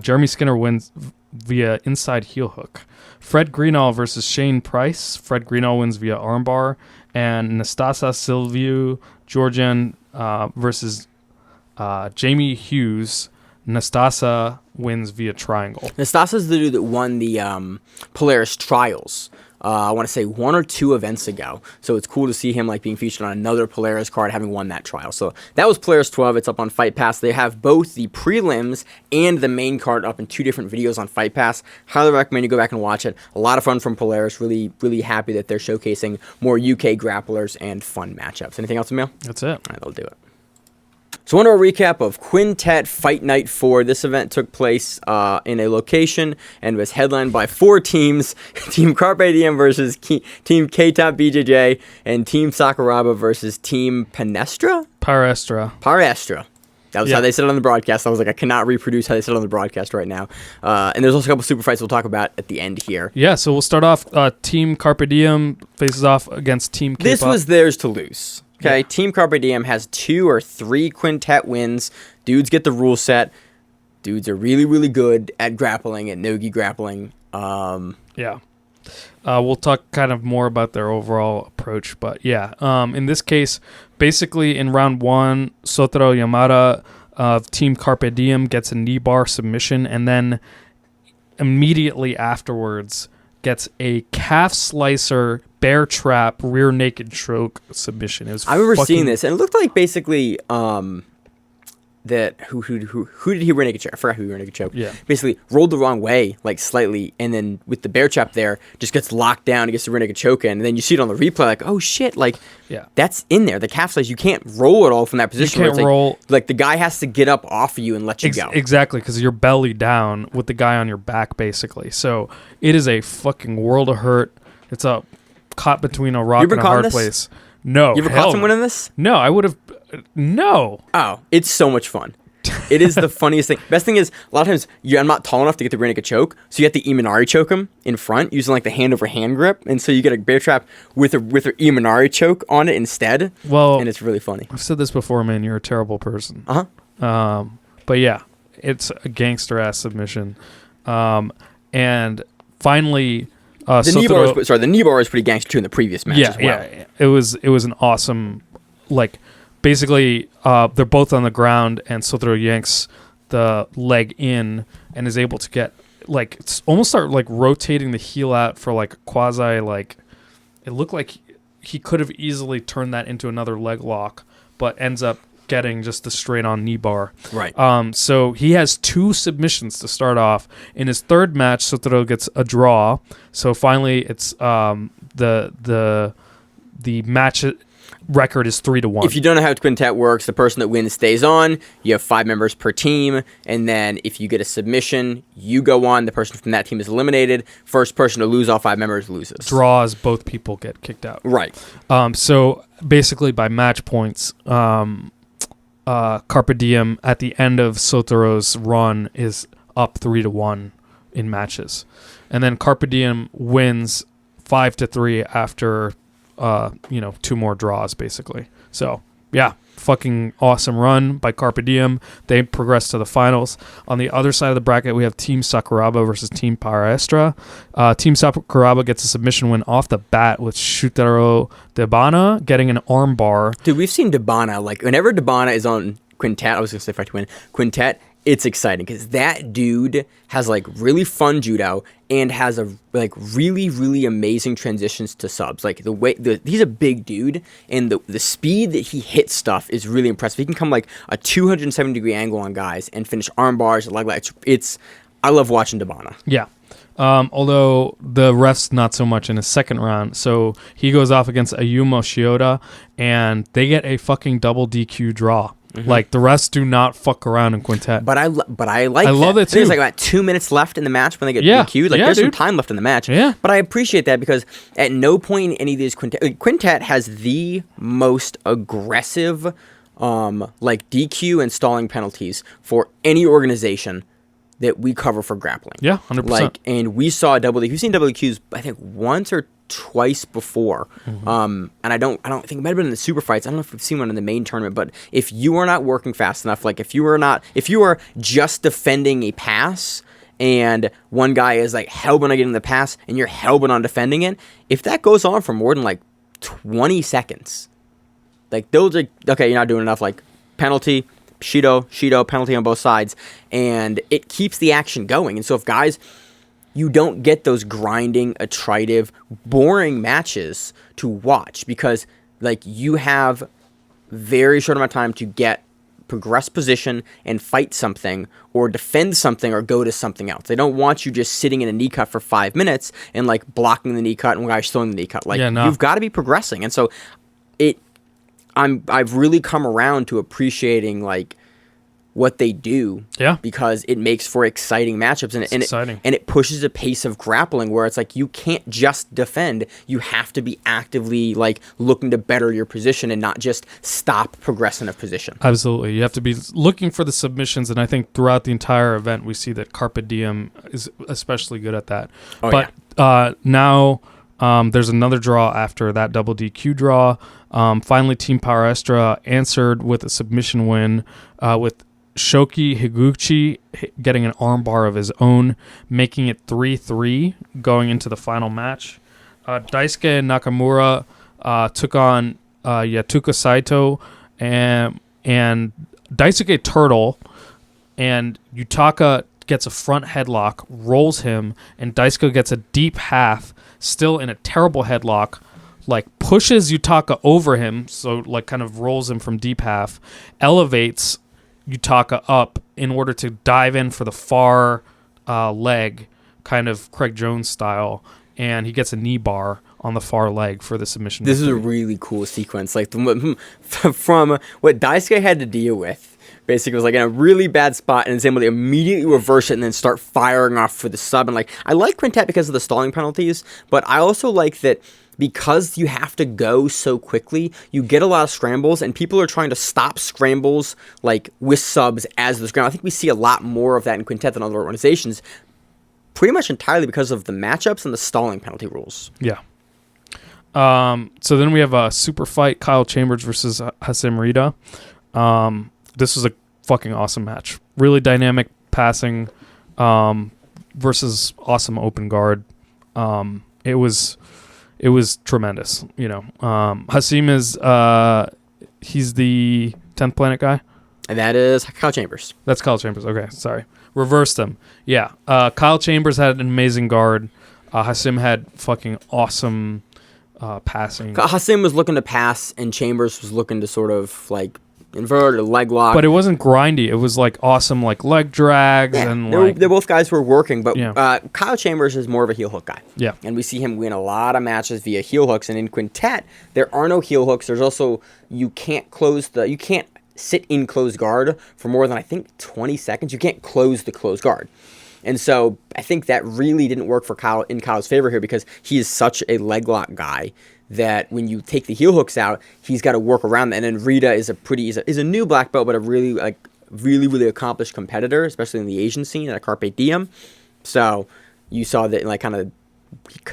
Jeremy Skinner wins via inside heel hook. Fred Greenall versus Shane Price. Fred Greenall wins via armbar. And Nastasa Silviu Georgian versus Jamie Hughes. Nastasa wins via triangle. Nastasa's the dude that won the Polaris Trials. I want to say 1 or 2 events ago. So it's cool to see him like being featured on another Polaris card, having won that trial. So that was Polaris 12. It's up on Fight Pass. They have both the prelims and the main card up in 2 different videos on Fight Pass. Highly recommend you go back and watch it. A lot of fun from Polaris. Really, really happy that they're showcasing more UK grapplers and fun matchups. Anything else, Emil? That's it. All right, that'll do it. So on to a recap of Quintet Fight Night 4. This event took place in a location and was headlined by 4 teams. Team Carpe Diem versus Team K-Top BJJ and Team Sakuraba versus Team Paraestra? Paraestra. That was how they said it on the broadcast. I was like, I cannot reproduce how they said it on the broadcast right now. And there's also a couple super fights we'll talk about at the end here. Yeah, so we'll start off. Team Carpe Diem faces off against Team K-Pop. This was theirs to lose. Okay, yeah. Team Carpe Diem has 2 or 3 quintet wins. Dudes get the rule set. Dudes are really, really good at grappling, at no gi grappling. Yeah. We'll talk kind of more about their overall approach. But yeah, in this case, basically in round 1, Sotaro Yamada of Team Carpe Diem gets a knee bar submission, and then immediately afterwards gets a calf slicer bear trap rear naked choke submission. It was I remember seeing this, and it looked like basically that who did he rear naked choke? I forgot who he rear naked choke. Yeah, basically rolled the wrong way, like slightly, and then with the bear trap there, just gets locked down and gets the rear naked choke in, and then you see it on the replay, like, oh shit, like that's in there. The calf slice, you can't roll it all from that position. You can't roll. Like the guy has to get up off of you and let you go. Exactly, because you're belly down with the guy on your back, basically. So it is a fucking world of hurt. It's a caught between a rock and a hard place. No. You ever caught someone in this? No, I would have. No. Oh, it's so much fun. It is the funniest thing. Best thing is, a lot of times, I'm not tall enough to get the rear naked choke, so you have to Imanari choke him in front using like the hand over hand grip, and so you get a bear trap with a Imanari choke on it instead. Well, and it's really funny. I've said this before, man. You're a terrible person. Uh-huh. But yeah, it's a gangster ass submission. And finally, the knee bar was pretty gangster too in the previous match as well. Yeah, it was an awesome, like, basically they're both on the ground and Sotaro yanks the leg in and is able to get like it's almost start like rotating the heel out for like quasi like it looked like he could have easily turned that into another leg lock, but ends up getting just the straight on knee bar. Right. So he has 2 submissions to start off. In his third match, Sotaro gets a draw. So finally, it's the match record is 3-1. If you don't know how Quintet works, the person that wins stays on. You have 5 members per team, and then if you get a submission, you go on. The person from that team is eliminated. First person to lose all 5 members loses. Draws, both people get kicked out. Right. So basically, by match points, Carpe Diem at the end of Sotaro's run is up 3-1 in matches, and then Carpe Diem wins 5-3 after 2 more draws, basically. So yeah, fucking awesome run by Carpe Diem. They progress to the finals. On the other side of the bracket, we have Team Sakuraba versus Team Paraestra. Team Sakuraba gets a submission win off the bat with Shutaro Debana getting an arm bar. Dude, we've seen Debana, like, whenever Debana is on Quintet, I was going to say Fight to Win, Quintet, it's exciting because that dude has, like, really fun judo and has a, like, really, really amazing transitions to subs. Like, he's a big dude, and the speed that he hits stuff is really impressive. He can come, like, a 270-degree angle on guys and finish arm bars, leg locks. I love watching Debana. Yeah. Although the ref's not so much in his second round. So he goes off against Ayumu Shioda, and they get a fucking double DQ draw. Mm-hmm. Like, the rest do not fuck around in Quintet. But I like I love it too. There's like about 2 minutes left in the match when they get DQ'd. Like, there's some time left in the match. Yeah. But I appreciate that because at no point in any of these Quintet has the most aggressive like DQ and stalling penalties for any organization that we cover for grappling. Yeah, 100%. Like, and we saw double DQ. We've seen double DQs, I think, once or twice before. And I don't think it might have been in the super fights. I don't know if we've seen one in the main tournament, but if you are not working fast enough, like if you are just defending a pass and one guy is like hell-bent on getting the pass and you're hell-bent on defending it, if that goes on for more than like 20 seconds, like those are, okay, you're not doing enough, like penalty, Shido, penalty on both sides, and it keeps the action going. And so if guys, you don't get those grinding, attritive, boring matches to watch because, like, you have very short amount of time to get progress position and fight something or defend something or go to something else. They don't want you just sitting in a knee cut for 5 minutes and, like, blocking the knee cut and one guy's throwing the knee cut. Like, you've got to be progressing. And so I've really come around to appreciating, like, what they do, because it makes for exciting matchups, and it pushes a pace of grappling where it's like you can't just defend, you have to be actively, like, looking to better your position and not just stop progressing a position. Absolutely, you have to be looking for the submissions, and I think throughout the entire event we see that Carpe Diem is especially good at that. Now there's another draw after that double DQ draw. Finally, Team Paraestra answered with a submission win with Shoki Higuchi getting an armbar of his own, making it 3-3 going into the final match. Daisuke Nakamura took on Yatuka Saito and Daisuke Turtle, and Yutaka gets a front headlock, rolls him, and Daisuke gets a deep half, still in a terrible headlock, like pushes Yutaka over him, so like kind of rolls him from deep half, elevates Yutaka up in order to dive in for the far leg, kind of Craig Jones style, and he gets a knee bar on the far leg for the submission. This is a really cool sequence, like from what Daisuke had to deal with. Basically, was like in a really bad spot, and is able to immediately reverse it and then start firing off for the sub. And like, I like Quintet because of the stalling penalties, but I also like that because you have to go so quickly, you get a lot of scrambles, and people are trying to stop scrambles like with subs as the scramble. I think we see a lot more of that in Quintet than other organizations, pretty much entirely because of the matchups and the stalling penalty rules. Yeah. So then we have a super fight, Kyle Chambers versus Hasim Rida. This was a fucking awesome match. Really dynamic passing versus awesome open guard. It was tremendous, you know. Hasim is he's the 10th Planet guy. And that is Kyle Chambers. That's Kyle Chambers. Okay, sorry. Reversed him. Yeah. Kyle Chambers had an amazing guard. Hasim had fucking awesome passing. Hasim was looking to pass, and Chambers was looking to sort of like invert or leg lock. But it wasn't grindy. It was like awesome, like leg drags and they're both guys who were working. But Kyle Chambers is more of a heel hook guy. Yeah, and we see him win a lot of matches via heel hooks. And in Quintet, there are no heel hooks. There's also you can't sit in closed guard for more than I think 20 seconds. You can't close the closed guard. And so I think that really didn't work for Kyle in Kyle's favor here because he is such a leg lock guy that when you take the heel hooks out, he's got to work around that. And then Rita is a new black belt, but a really accomplished competitor, especially in the Asian scene at Carpe Diem. So you saw that like kind of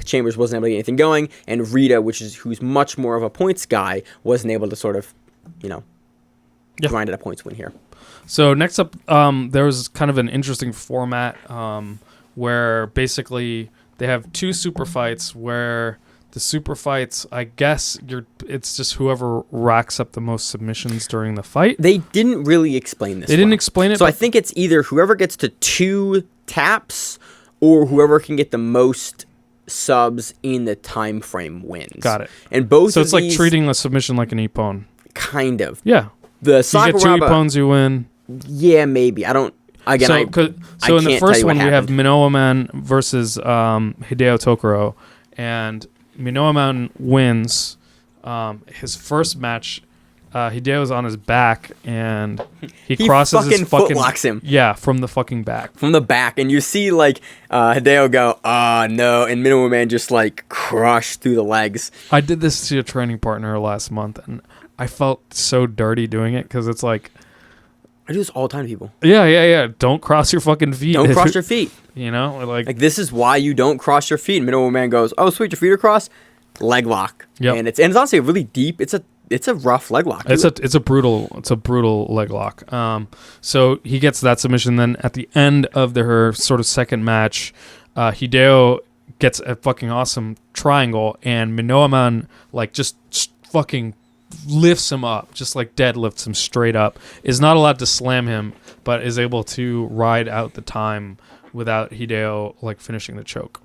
Chambers wasn't able to get anything going, and Rita, who's much more of a points guy, wasn't able to sort of grind it a points win here. So next up, there was kind of an interesting format where basically they have 2 super fights where the super fights, I guess it's just whoever racks up the most submissions during the fight. They didn't really explain this. They didn't explain it. So I think it's either whoever gets to 2 taps or whoever can get the most subs in the time frame wins. Got it. And both. So it's like treating a submission like an ippon. Kind of. Yeah. The Sakuraba, you get 2 ippons, you win. Yeah, maybe. I don't. Again, so in the first one, we have Minoa Man versus Hideo Tokoro, and Minoa Man wins his first match. Hideo's on his back, and he crosses his fucking footlocks him. Yeah, from the fucking back. From the back, and you see Hideo go, no, and Minoa Man just crush through the legs. I did this to a training partner last month, and I felt so dirty doing it because it's like. I do this all the time to people. Yeah. Don't cross your fucking feet. Don't cross your feet. Like this is why you don't cross your feet. And Minoa Man goes, oh, sweet, your feet are crossed. Leg lock. Yep. And it's honestly a really deep. It's a rough leg lock. It's a brutal leg lock. So he gets that submission. Then at the end of her sort of second match, Hideo gets a fucking awesome triangle, and Minoa Man just fucking lifts him up, just deadlifts him straight up. Is not allowed to slam him, but is able to ride out the time without Hideo finishing the choke.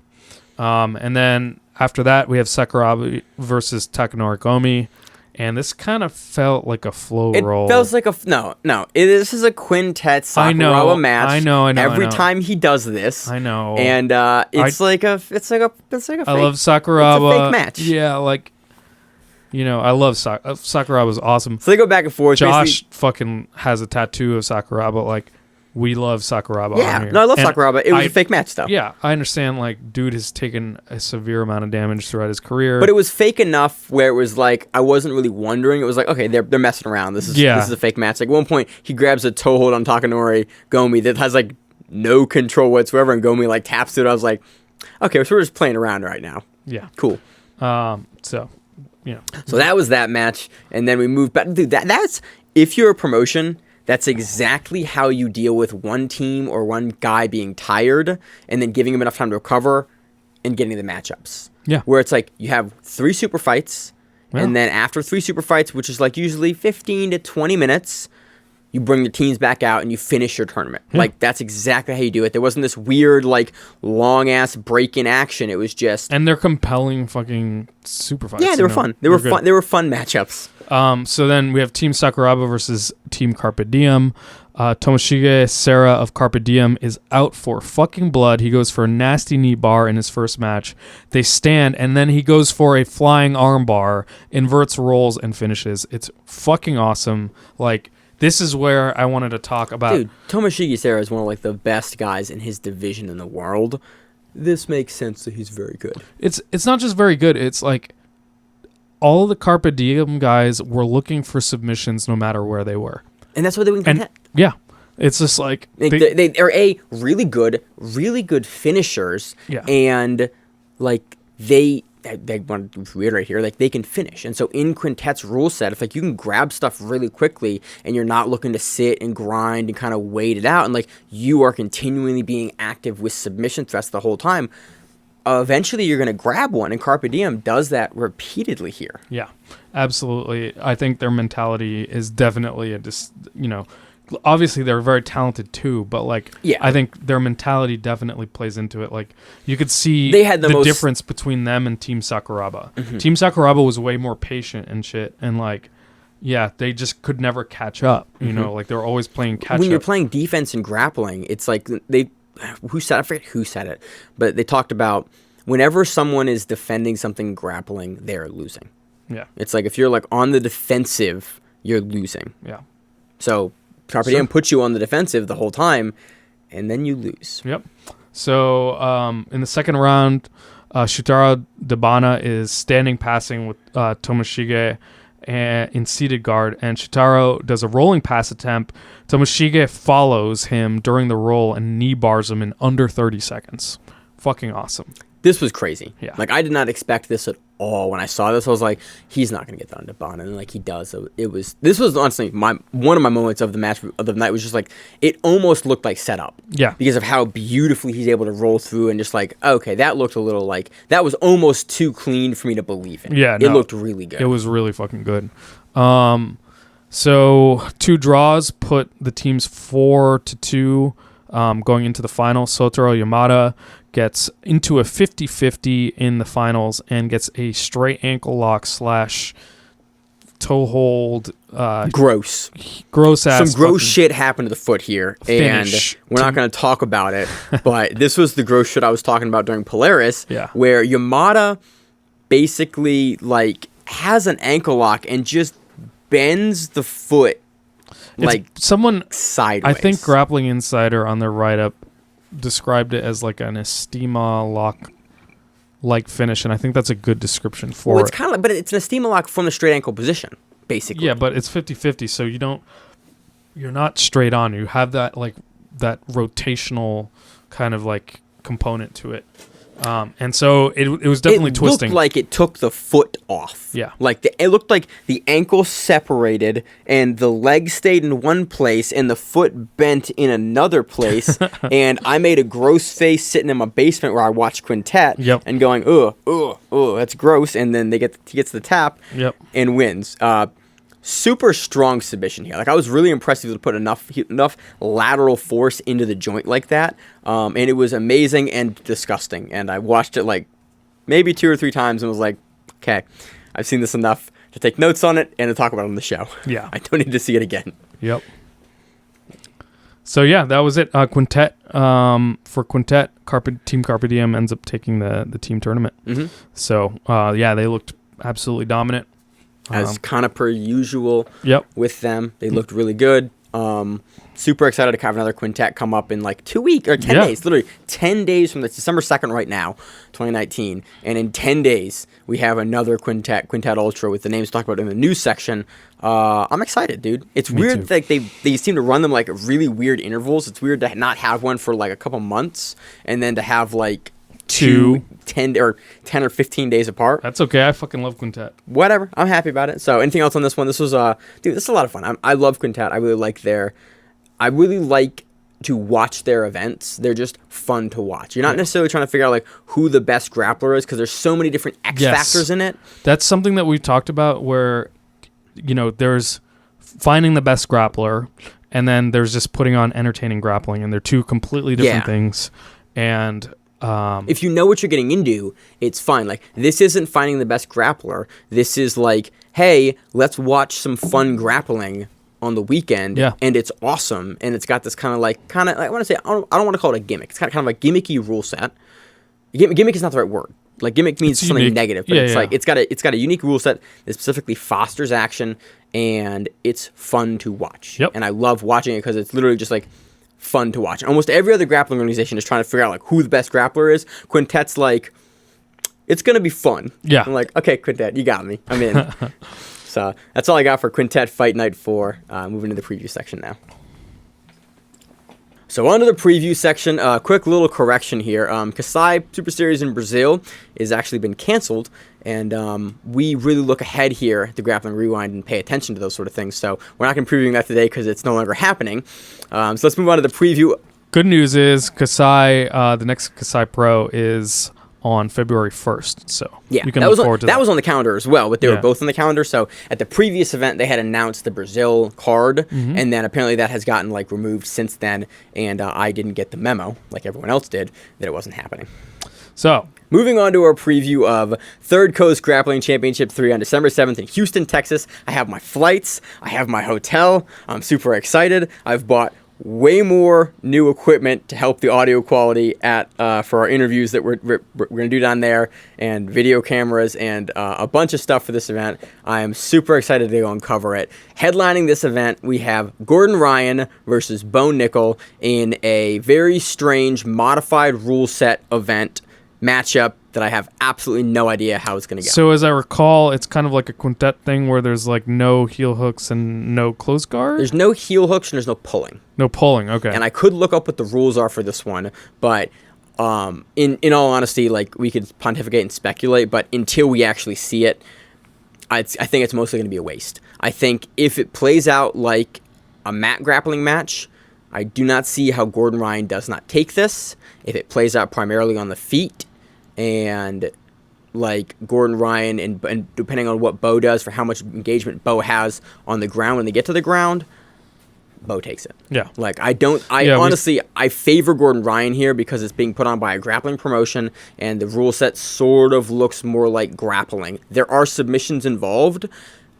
And then after that, we have Sakuraba versus Takanori Gomi, and this kind of felt like a flow roll. It feels like this is a Quintet Sakuraba match. I know. Every time he does this, I know, and it's like a fake. I love Sakuraba. It's a fake match. Yeah, I love Sakuraba was awesome. So they go back and forth. Josh fucking has a tattoo of Sakuraba. We love Sakuraba. Yeah, on here. no, I love Sakuraba. It was a fake match, though. Yeah, I understand. Dude has taken a severe amount of damage throughout his career, but it was fake enough where it was I wasn't really wondering. It was okay, they're messing around. This is a fake match. At one point, he grabs a toe hold on Takanori Gomi that has no control whatsoever, and Gomi taps it. I was like, okay, so we're just playing around right now. Yeah, cool. So that was that match, and then we moved back. Dude, that's if you're a promotion, that's exactly how you deal with one team or one guy being tired, and then giving him enough time to recover and getting the matchups. Yeah, where it's you have 3 super fights, and then after 3 super fights, which is usually 15 to 20 minutes, you bring the teams back out and you finish your tournament. Yeah. That's exactly how you do it. There wasn't this weird, long ass break in action. It was just. And they're compelling fucking super fights. Yeah, they were fun. They were fun. They were fun matchups. So then we have Team Sakuraba versus Team Carpe Diem. Tomoshige Sera of Carpe Diem is out for fucking blood. He goes for a nasty knee bar in his first match. They stand, and then he goes for a flying arm bar, inverts, rolls, and finishes. It's fucking awesome. This is where I wanted to talk about. Dude, Tomoshige Sera is one of the best guys in his division in the world. This makes sense that he's very good. It's not just very good. It's all of the Carpe Diem guys were looking for submissions no matter where they were. And that's what they win Quintet. Yeah. It's just they're really good finishers. Yeah. And they want to reiterate here, they can finish. And so in Quintet's rule set, if you can grab stuff really quickly and you're not looking to sit and grind and kind of wait it out, and you are continually being active with submission threats the whole time, eventually you're going to grab one. And Carpe Diem does that repeatedly here. Yeah, absolutely. I think their mentality is definitely obviously they're very talented too, but I think their mentality definitely plays into it. You could see they had the difference between them and Team Sakuraba. Mm-hmm. Team Sakuraba was way more patient and shit, and they just could never catch up. You know, they were always playing catch up. When you're playing defense and grappling, it's I forget who said it, but they talked about whenever someone is defending something grappling, they're losing. Yeah, it's if you're on the defensive, you're losing. Yeah, so Carpe Diem puts you on the defensive the whole time, and then you lose. Yep. So in the second round, Shutaro Dabana is standing passing with Tomoshige in seated guard, and Shutaro does a rolling pass attempt. Tomoshige follows him during the roll and knee bars him in under 30 seconds. Fucking awesome. This was crazy. Yeah. I did not expect this at all. When I saw this, I was like, he's not going to get that on Devon. And like he does. So this was honestly one of my moments of the match of the night was just like, it almost looked like setup. Yeah. Because of how beautifully he's able to roll through and just like, okay, that looked a little like, that was almost too clean for me to believe in. Yeah. It looked really good. It was really fucking good. So 2 draws put the teams 4-2 going into the final. Sotaro Yamada gets into a 50-50 in the finals and gets a straight ankle lock / toe hold. Gross Ass. Some gross shit happened to the foot here, finish. And we're not going to talk about it. But this was the gross shit I was talking about during Polaris, Yeah. where Yamada basically like has an ankle lock and just bends the foot like someone sideways. I think Grappling Insider on their write-up described it as like an Estima lock like finish, and I think that's a good description for well, it's kind of like, but it's an Estima lock from the straight ankle position, basically. Yeah, but it's 50-50, so you're not straight on. You have that like that rotational kind of like component to it. And so it was definitely twisting. It looked like it took the foot off. Yeah. Like it looked like the ankle separated and the leg stayed in one place and the foot bent in another place. And I made a gross face sitting in my basement where I watched Quintet and going, that's gross. And then he gets the tap and wins. Super strong submission here. Like I was really impressed he was able to put enough lateral force into the joint like that. And it was amazing and disgusting. And I watched it like maybe 2 or 3 times and was like, okay, I've seen this enough to take notes on it and to talk about it on the show. Yeah. I don't need to see it again. Yep. So yeah, that was it. Quintet. For Quintet, Team Carpe Diem ends up taking the team tournament. Mm-hmm. So they looked absolutely dominant. As kind of per usual with them. They looked really good. Super excited to have another Quintet come up in like 2 weeks or 10 days. Literally 10 days from December 2nd right now, 2019. And in 10 days, we have another Quintet Ultra with the names talked about in the news section. I'm excited, dude. It's weird like they seem to run them like really weird intervals. It's weird to not have one for like a couple months and then to have like 10 or 15 days apart. That's okay. I fucking love Quintet. Whatever. I'm happy about it. So anything else on this one? This was dude, this is a lot of fun. I love Quintet. I really like to watch their events. They're just fun to watch. You're not necessarily trying to figure out like who the best grappler is because there's so many different X factors in it. That's something that we've talked about where there's finding the best grappler and then there's just putting on entertaining grappling, and they're 2 completely different things. And if you know what you're getting into, it's fine. Like, this isn't finding the best grappler. This is like, hey, let's watch some fun grappling on the weekend, and it's awesome. And it's got this kind of I want to say, I don't want to call it a gimmick. It's kind of a gimmicky rule set. Gimmick is not the right word. Like, gimmick means something unique. Negative, but it's got a unique rule set that specifically fosters action, and it's fun to watch. And I love watching it because it's literally just like fun to watch. Almost every other grappling organization is trying to figure out like who the best grappler is. Quintet's like, it's gonna be fun. I'm like, okay, Quintet, you got me. I'm in. So that's all I got for Quintet Fight Night 4. Moving to the preview section now. So on to the preview section. Quick little correction here. Kasai Super Series in Brazil has actually been canceled, and we really look ahead here at the Grappling Rewind and pay attention to those sort of things. So we're not going to be previewing that today because it's no longer happening. So let's move on to the preview. Good news is Kasai, the next Kasai Pro is on February 1st. So you can look forward to that. That was on the calendar as well, but they were both on the calendar. So at the previous event, they had announced the Brazil card, and then apparently that has gotten like removed since then, and I didn't get the memo, like everyone else did, that it wasn't happening. So moving on to our preview of Third Coast Grappling Championship 3 on December 7th in Houston, Texas. I have my flights. I have my hotel. I'm super excited. I've bought way more new equipment to help the audio quality for our interviews that we're going to do down there, and video cameras and a bunch of stuff for this event. I am super excited to go and cover it. Headlining this event, we have Gordon Ryan versus Bo Nickel in a very strange modified rule set event matchup that I have absolutely no idea how it's going to go. So as I recall, it's kind of like a Quintet thing where there's like no heel hooks and no close guard? There's no heel hooks and there's no pulling. No pulling, okay. And I could look up what the rules are for this one, but In all honesty, like, we could pontificate and speculate, but until we actually see it, I think it's mostly going to be a waste. I think if it plays out like a mat grappling match, I do not see how Gordon Ryan does not take this. If it plays out primarily on the feet, and like Gordon Ryan, and depending on what Bo does for how much engagement Bo has on the ground when they get to the ground, Bo takes it. Yeah. Like, I honestly favor Gordon Ryan here because it's being put on by a grappling promotion, and the rule set sort of looks more like grappling. There are submissions involved.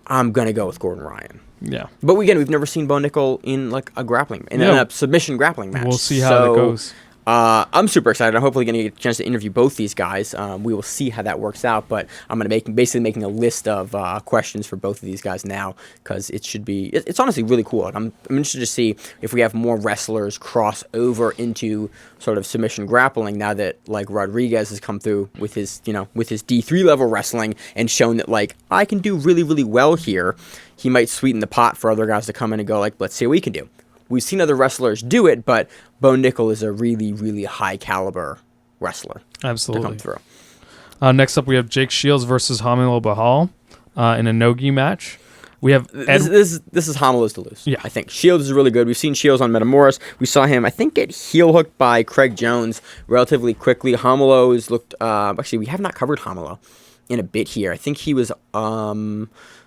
I'm going to go with Gordon Ryan. Yeah. But again, we've never seen Bo Nickel in like a submission grappling match. We'll see how that goes. I'm super excited. I'm hopefully going to get a chance to interview both these guys. We will see how that works out, but I'm going to basically making a list of questions for both of these guys now, because it should be. It's honestly really cool. I'm interested to see if we have more wrestlers cross over into sort of submission grappling now that like Rodriguez has come through with his D3 level wrestling and shown that like I can do really, really well here. He might sweeten the pot for other guys to come in and go like, let's see what we can do. We've seen other wrestlers do it, but Bo Nickel is a really, really high caliber wrestler. Absolutely. To come through. Next up, we have Jake Shields versus Romulo Barral in a no-gi match. We have this is Romulo's to lose. Yeah. I think Shields is really good. We've seen Shields on Metamoris. We saw him, I think, get heel hooked by Craig Jones relatively quickly. Romulo has looked. Actually, we have not covered Romulo in a bit here. I think he was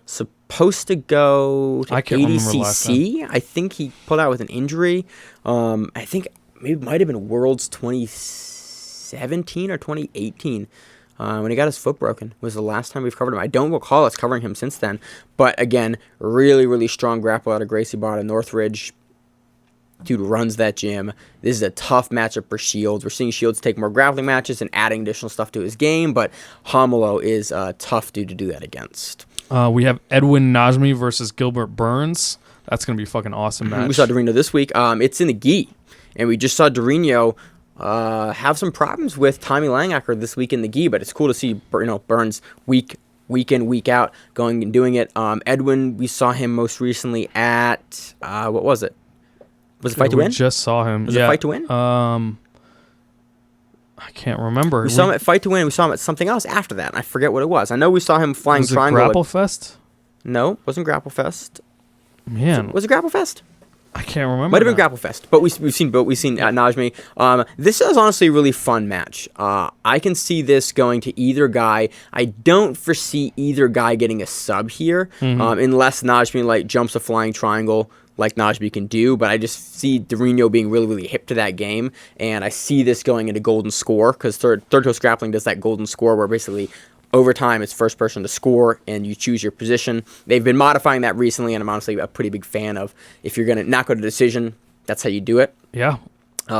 supposed to go to ADCC. I think he pulled out with an injury. I think maybe it might have been Worlds 2017 or 2018 when he got his foot broken was the last time we've covered him. I don't recall us covering him since then. But again, really, really strong grappler out of Gracie Barra, Northridge. Dude runs that gym. This is a tough matchup for Shields. We're seeing Shields take more grappling matches and adding additional stuff to his game, but Romulo is a tough dude to do that against. We have Edwin Najmi versus Gilbert Burns. That's going to be a fucking awesome match. We saw Dorino this week. It's in the gi, and we just saw Dorino have some problems with Tommy Langaker this week in the gi, but it's cool to see Burns week in, week out going and doing it. Edwin, we saw him most recently at, what was it? Was it Fight to Win? We just saw him. Was it Fight to Win? I can't remember. We saw him at Fight to Win. We saw him at something else after that. I forget what it was. I know we saw him flying triangle. Was it Grapple Fest? No, wasn't Grapple Fest. Man, was it Grapple Fest? I can't remember. Might have been Grapple Fest, but we've seen Najmi. This is honestly a really fun match. I can see this going to either guy. I don't foresee either guy getting a sub here, unless Najmi like jumps a flying triangle like Najmi can do, but I just see Dorino being really, really hip to that game, and I see this going into golden score, because Third Coast Grappling does that golden score where basically over time it's first person to score and you choose your position. They've been modifying that recently, and I'm honestly a pretty big fan of if you're going to not go to decision, that's how you do it. Yeah.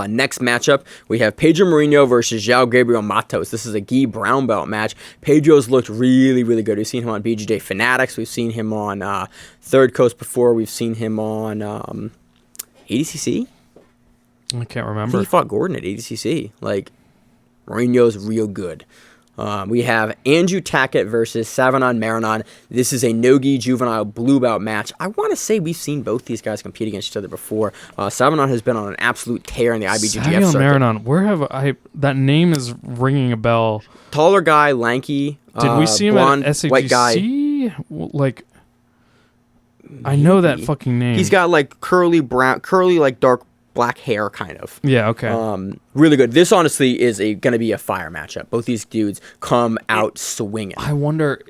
Next matchup, we have Pedro Marinho versus Joao Gabriel Matos. This is a gi brown belt match. Pedro's looked really, really good. We've seen him on BJJ Fanatics. We've seen him on Third Coast before. We've seen him on ADCC. I can't I remember. think he fought Gordon at ADCC. Like, Mourinho's real good. We have Andrew Tackett versus Savanon Marinon. This is a no-gi juvenile blue belt match. I want to say we've seen both these guys compete against each other before. Savanon has been on an absolute tear in the IBJJF Savanon circuit. Marinon, where have I... That name is ringing a bell. Taller guy, lanky, Did we see him blonde, at SAGC? white guy. Like, I know that fucking name. He's got like curly like dark black hair kind of. Yeah, okay. Really good. This honestly is going to be a fire matchup. Both these dudes come out swinging. I wonder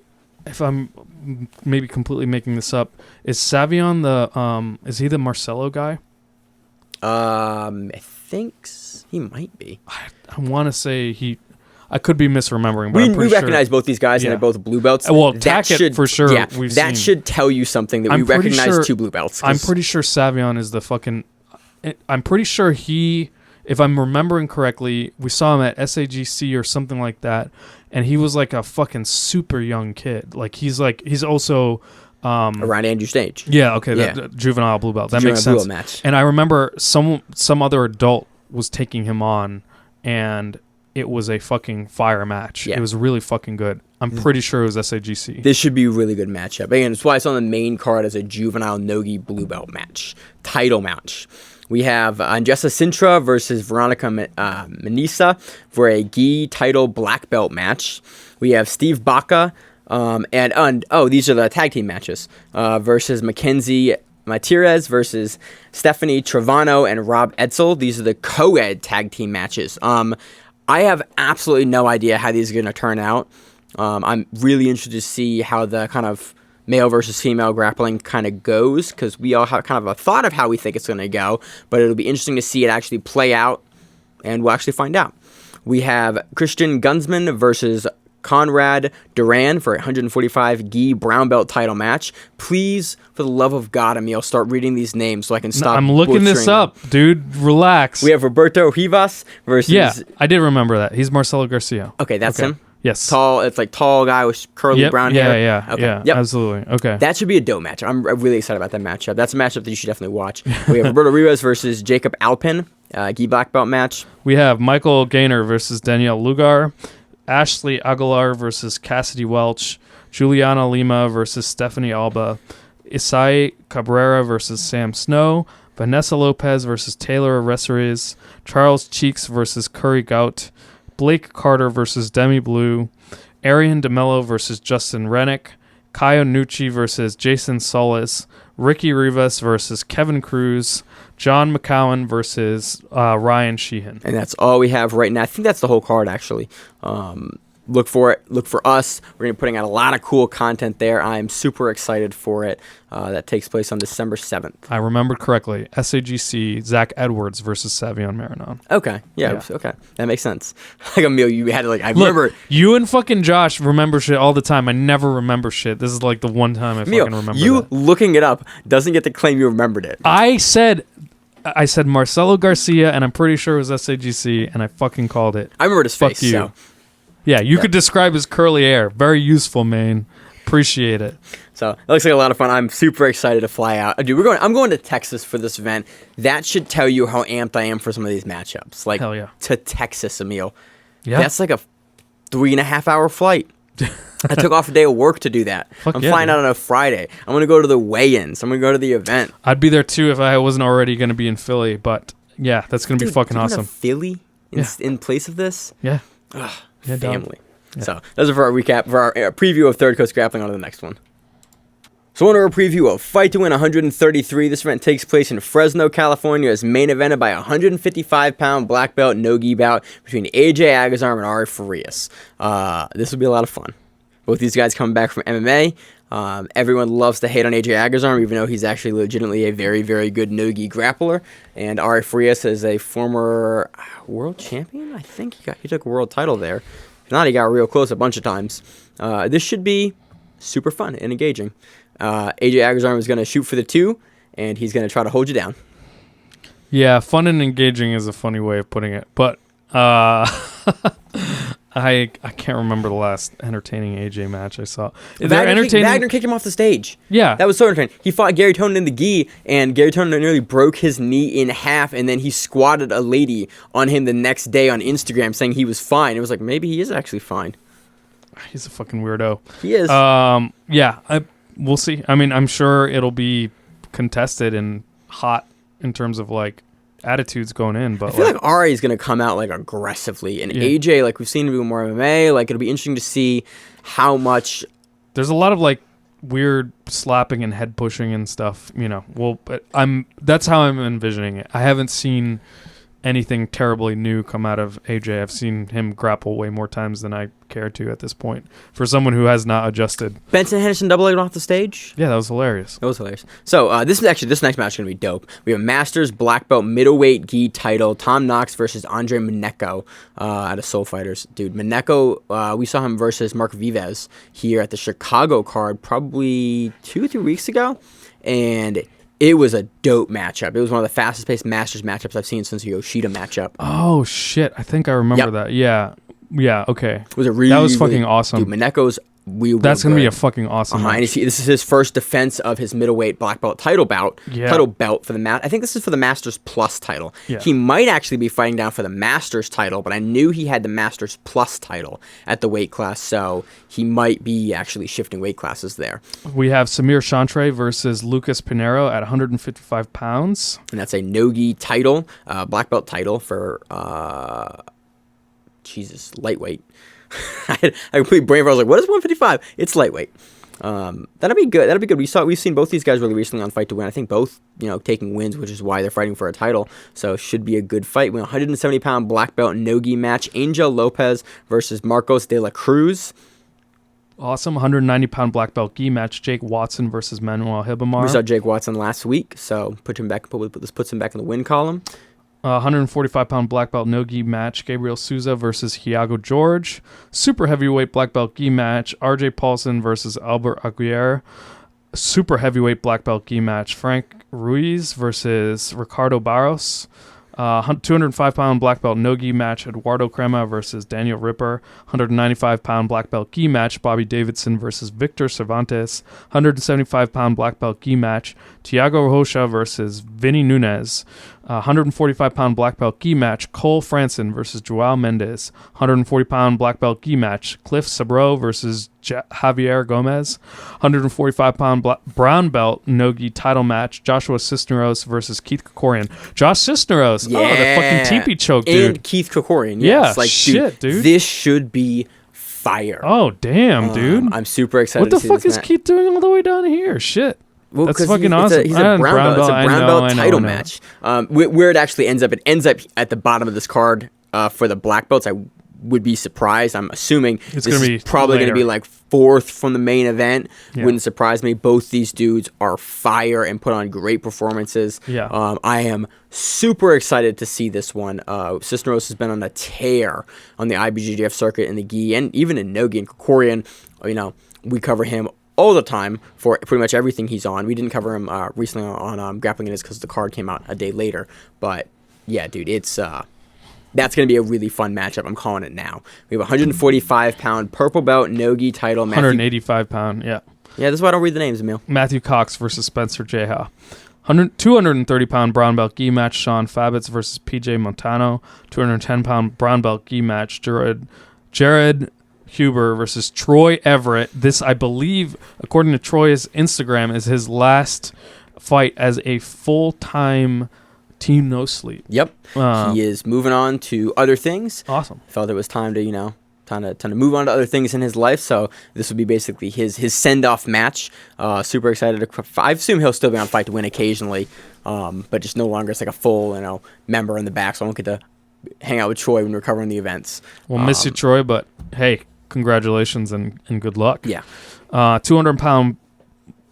if I'm maybe completely making this up. Is Savion is he the Marcelo guy? I think he might be. I want to say I could be misremembering, but we recognize both these guys, and they're both blue belts. Well, Tackett for sure. Yeah, that should tell you something that we recognize two blue belts. I'm pretty sure Savion is the fucking... I'm pretty sure if I'm remembering correctly, we saw him at SAGC or something like that, and he was like a fucking super young kid. Like he's also around Andrew's age. Yeah, okay, the juvenile blue belt. That makes sense. Match. And I remember some other adult was taking him on, and it was a fucking fire match. Yeah. It was really fucking good. I'm pretty sure it was SAGC. This should be a really good matchup. Again, that's why it's on the main card as a juvenile no-gi blue belt match. Title match. We have Angessa Sintra versus Veronica Manisa for a gi title black belt match. We have Steve Baca these are the tag team matches versus Mackenzie Martirez versus Stephanie Trevano and Rob Edsel. These are the co-ed tag team matches. I have absolutely no idea how these are going to turn out. I'm really interested to see how the kind of male versus female grappling kind of goes, because we all have kind of a thought of how we think it's going to go, but it'll be interesting to see it actually play out, and we'll actually find out. We have Christian Gunsman versus Conrad Duran for a 145 gi brown belt title match. Please, for the love of God, Emil, start reading these names so I can stop. I'm looking this up, dude. Relax. We have Roberto Rivas versus. Yeah, I did remember that. He's Marcelo Garcia. Okay, that's him. Yes. Tall. It's like tall guy with curly brown hair. Yeah. Yep. Absolutely. Okay. That should be a dope match. I'm really excited about that matchup. That's a matchup that you should definitely watch. We have Roberto Rivas versus Jacob Alpin, gi black belt match. We have Michael Gaynor versus Danielle Lugar, Ashley Aguilar versus Cassidy Welch, Juliana Lima versus Stephanie Alba, Isai Cabrera versus Sam Snow, Vanessa Lopez versus Taylor Reseriz, Charles Cheeks versus Curry Gout, Blake Carter versus Demi Blue, Arian DeMello versus Justin Rennick, Kaio Nucci versus Jason Solis, Ricky Rivas versus Kevin Cruz, John McCowan versus Ryan Sheehan. And that's all we have right now. I think that's the whole card, actually. Look for it. Look for us. We're going to be putting out a lot of cool content there. I am super excited for it. That takes place on December 7th. I remembered correctly. SAGC, Zach Edwards versus Savion Marinon. Okay. Yeah. Okay. That makes sense. Like, Emil, you had to, remember. You and fucking Josh remember shit all the time. I never remember shit. This is like the one time I fucking remember you that. Looking it up doesn't get to claim you remembered it. I said Marcelo Garcia, and I'm pretty sure it was SAGC, and I fucking called it. I remembered his Fuck face. you. So. Yeah, you could describe his curly hair. Very useful, man. Appreciate it. So it looks like a lot of fun. I'm super excited to fly out. Dude, I'm going to Texas for this event. That should tell you how amped I am for some of these matchups. Like, hell yeah. To Texas, Emil. Yeah. That's like a 3.5 hour flight. I took off a day of work to do that. I'm flying out on a Friday. I'm going to go to the weigh-ins. I'm going to go to the event. I'd be there too if I wasn't already going to be in Philly, but yeah, that's going to be fucking awesome. Philly in place of this? Yeah. Ugh, Yeah, family. Yeah. So those are for our recap, for our preview of Third Coast Grappling. On to the next one. So on to our preview of Fight to Win 133. This event takes place in Fresno, California, as main evented by a 155-pound black belt no gi bout between AJ Agazarm and Ari Farias. This will be a lot of fun. Both these guys coming back from MMA. Everyone loves to hate on AJ Agazarm, even though he's actually legitimately a very, very good no gi grappler. And Ari Farias is a former world champion. I think he took a world title there. If not, he got real close a bunch of times. This should be super fun and engaging. AJ Agazarm is going to shoot for the 2, and he's going to try to hold you down. Yeah, fun and engaging is a funny way of putting it, but I can't remember the last entertaining AJ match I saw. Vagner kicked him off the stage. Yeah. That was so entertaining. He fought Gary Tonin in the gi, and Gary Tonin nearly broke his knee in half, and then he squatted a lady on him the next day on Instagram saying he was fine. It was like, maybe he is actually fine. He's a fucking weirdo. He is. We'll see. I mean, I'm sure it'll be contested and hot in terms of like attitudes going in, but I feel like Ari is going to come out like aggressively, and AJ, like we've seen him do more MMA. Like, it'll be interesting to see how much. There's a lot of like weird slapping and head pushing and stuff, you know. Well, but that's how I'm envisioning it. I haven't seen anything terribly new come out of AJ. I've seen him grapple way more times than I care to at this point. For someone who has not adjusted. Benson Henderson double-legged off the stage? Yeah, that was hilarious. That was hilarious. So this next match is going to be dope. We have Masters Black Belt Middleweight Gi title, Tom Knox versus Andre Mineko out of Soul Fighters. Dude, Mineko, we saw him versus Mark Vives here at the Chicago card probably 2 or 3 weeks ago, and it was a dope matchup. It was one of the fastest-paced Masters matchups I've seen since the Yoshida matchup. Oh, shit. I think I remember that. Yeah. Yeah, okay. It was that was fucking awesome. Dude, Mineko's That's going to be a fucking awesome match. And this is his first defense of his middleweight black belt title bout. Title belt for the I think this is for the Masters Plus title. Yeah. He might actually be fighting down for the Masters title, but I knew he had the Masters Plus title at the weight class, so he might be actually shifting weight classes there. We have Samir Chantre versus Lucas Pinheiro at 155 pounds. And that's a No Gi title, black belt title for, lightweight. I had a complete brain fart. I was like, what is 155? It's lightweight. That'll be good. We've seen both these guys really recently on Fight to Win. I think both, taking wins, which is why they're fighting for a title. So should be a good fight. 170-pound black belt No Gi match. Angel Lopez versus Marcos de la Cruz. Awesome. 190-pound black belt gi match. Jake Watson versus Manuel Hibamar. We saw Jake Watson last week, so this puts him back in the win column. 145-pound black belt no gi match. Gabriel Souza versus Hiago George. Super heavyweight black belt gi match. RJ Paulson versus Albert Aguirre. Super heavyweight black belt gi match. Frank Ruiz versus Ricardo Barros. 205-pound black belt no gi match. Eduardo Crema versus Daniel Ripper. 195-pound black belt gi match. Bobby Davidson versus Victor Cervantes. 175-pound black belt gi match. Thiago Rocha versus Vinny Nunes. 145-pound black belt gi match. Cole Franson versus Joao Mendes. 140-pound black belt gi match. Cliff Sabro versus Javier Gomez. 145-pound brown belt no gi title match. Joshua Cisneros versus Keith Krikorian. Josh Cisneros. Yeah. Oh, the fucking teepee choke, dude. And Keith Krikorian. Yes. Yeah, shit, dude. This should be fire. Oh, damn, dude. I'm super excited to see What the fuck is Keith doing all the way down here? Shit. Well, that's fucking awesome. He's a brown belt. It's a brown belt title match. Where it actually ends up, at the bottom of this card for the black belts. I would be surprised. I'm assuming this is probably going to be like fourth from the main event. Yeah. Wouldn't surprise me. Both these dudes are fire and put on great performances. Yeah. I am super excited to see this one. Cisneros has been on a tear on the IBJJF circuit in the gi and even in no gi and Krikorian. We cover him all the time for pretty much everything he's on. We didn't cover him recently on Grappling It Is because the card came out a day later. But yeah, dude, it's that's going to be a really fun matchup. I'm calling it now. We have a 145-pound purple belt no gi title. 185-pound, yeah. Yeah, this is why I don't read the names, Emil. Matthew Cox versus Spencer Jeha. 230-pound brown belt gi match. Sean Fabitz versus PJ Montano. 210-pound brown belt gi match. Jared Huber versus Troy Everett. This, I believe, according to Troy's Instagram, is his last fight as a full-time Team No Sleep. Yep. He is moving on to other things. Awesome. Felt it was time to, time to move on to other things in his life. So this would be basically his send-off match. Super excited. I assume he'll still be on Fight to Win occasionally, but just no longer as like a full, member in the back. So I won't get to hang out with Troy when we're covering the events. We'll miss you, Troy, but hey, congratulations and good luck. Yeah. 200-pound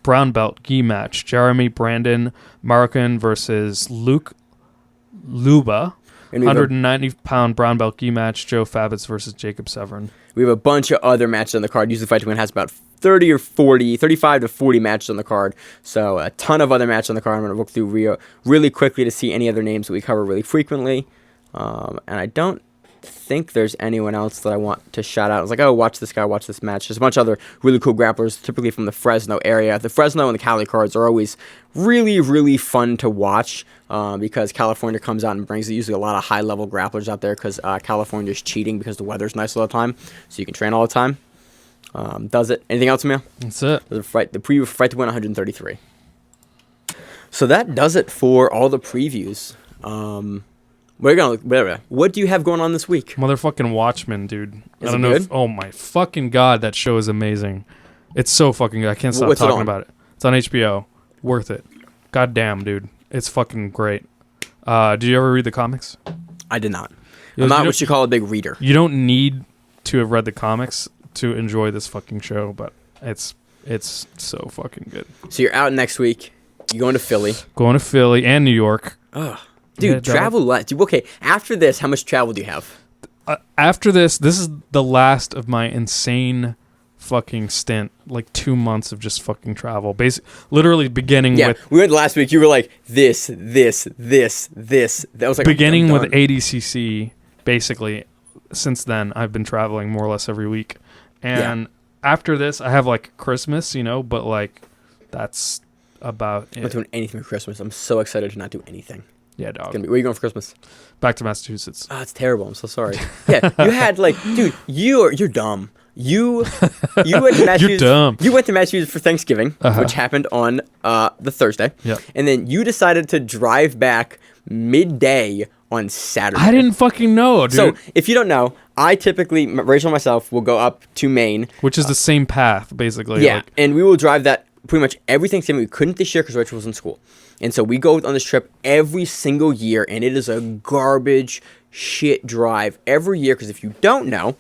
brown belt gi match. Jeremy Brandon Marroquin versus Luke Luba. 190-pound brown belt gi match. Joe Fabitz versus Jacob Severin. We have a bunch of other matches on the card. Usually Fight to Win has about 35 to 40 matches on the card. So a ton of other matches on the card. I'm going to look through really quickly to see any other names that we cover really frequently. And I don't think there's anyone else that I want to shout out. I was like, oh, watch this guy, watch this match. There's a bunch of other really cool grapplers, typically from the Fresno area. The Fresno and the Cali cards are always really, really fun to watch because California comes out and brings usually a lot of high-level grapplers out there because California's cheating because the weather's nice all the time, so you can train all the time. Does it? Anything else, Emil? That's it. The preview for Fight to Win 133. So that does it for all the previews. What do you have going on this week? Motherfucking Watchmen, dude. Is it good? Oh my fucking god, that show is amazing. It's so fucking good. I can't stop talking about it. It's on HBO. Worth it. God damn, dude. It's fucking great. Did you ever read the comics? I did not. I'm not what you call a big reader. You don't need to have read the comics to enjoy this fucking show, but it's so fucking good. So you're out next week. You're going to Philly. Going to Philly and New York. Ugh. Dude, travel less. Okay, after this, how much travel do you have? After this is the last of my insane fucking stint. Like 2 months of just fucking travel. Literally beginning with... Yeah, we went last week. You were like, this. That was like... Beginning with ADCC, basically. Since then, I've been traveling more or less every week. And after this, I have like Christmas, but like that's about I'm not it. doing anything for Christmas. I'm so excited to not do anything. Yeah, dog. Where are you going for Christmas? Back to Massachusetts. Oh, it's terrible. I'm so sorry. Yeah, you had dude, you're dumb. You went to Massachusetts. You're dumb. You went to Massachusetts for Thanksgiving, which happened on the Thursday. Yeah. And then you decided to drive back midday on Saturday. I didn't fucking know, dude. So if you don't know, I typically, Rachel and myself, will go up to Maine. Which is the same path, basically. Yeah, like, and we will drive that pretty much every Thanksgiving. We couldn't this year because Rachel was in school. And so we go on this trip every single year, and it is a garbage shit drive every year. Because if you don't know,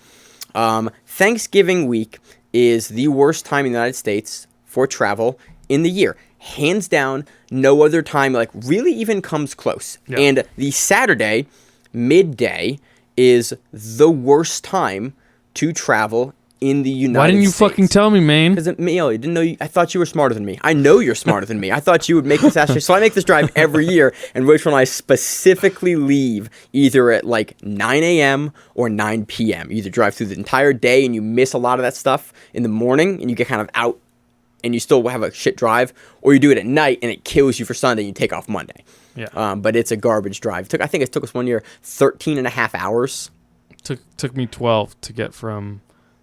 Thanksgiving week is the worst time in the United States for travel in the year. Hands down, no other time really even comes close. Yeah. And the Saturday, midday, is the worst time to travel in the United States. why didn't you fucking tell me, man? Because I didn't know. I thought you were smarter than me. I know you're smarter than me. I thought you would make this ass. So I make this drive every year, and Rachel and I specifically leave either at 9 a.m. or 9 p.m. You either drive through the entire day and you miss a lot of that stuff in the morning, and you get kind of out, and you still have a shit drive, or you do it at night and it kills you for Sunday and you take off Monday. Yeah. But it's a garbage drive. I think it took us one year 13 and a half hours. Took me 12 to get from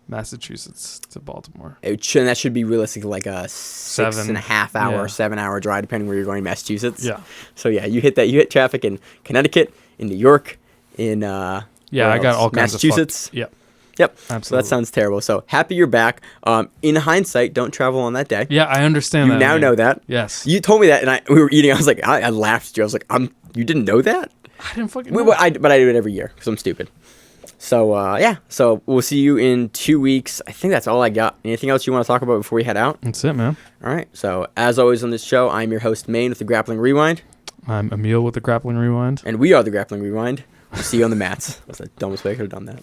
Massachusetts to Baltimore. And that should be realistically like a 6.5 hour, 7 hour drive, depending where you're going in Massachusetts. Yeah. So yeah, you hit traffic in Connecticut, in New York, in I got all kinds of Massachusetts. Yep. Absolutely. So that sounds terrible. So happy you're back. In hindsight, don't travel on that day. Yeah, I understand that. You now know that. Yes. You told me that, and we were eating. I was like, I laughed at you. I was like, you didn't know that? I didn't fucking know. But I do it every year because I'm stupid. So, So we'll see you in 2 weeks. I think that's all I got. Anything else you want to talk about before we head out? That's it, man. All right. So, as always on this show, I'm your host, Maine, with the Grappling Rewind. I'm Emil with the Grappling Rewind. And we are the Grappling Rewind. We'll see you on the mats. That's the dumbest way I could have done that.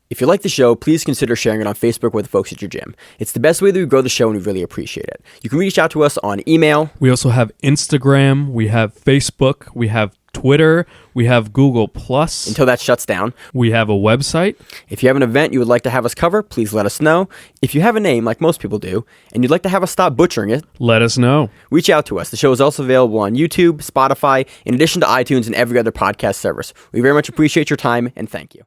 If you like the show, please consider sharing it on Facebook with the folks at your gym. It's the best way that we grow the show, and we really appreciate it. You can reach out to us on email. We also have Instagram. We have Facebook. We have Twitter. We have Google+. Until that shuts down. We have a website. If you have an event you would like to have us cover, please let us know. If you have a name, like most people do, and you'd like to have us stop butchering it, Let us know. reach out to us. The show is also available on YouTube, Spotify, in addition to iTunes and every other podcast service. We very much appreciate your time, and thank you.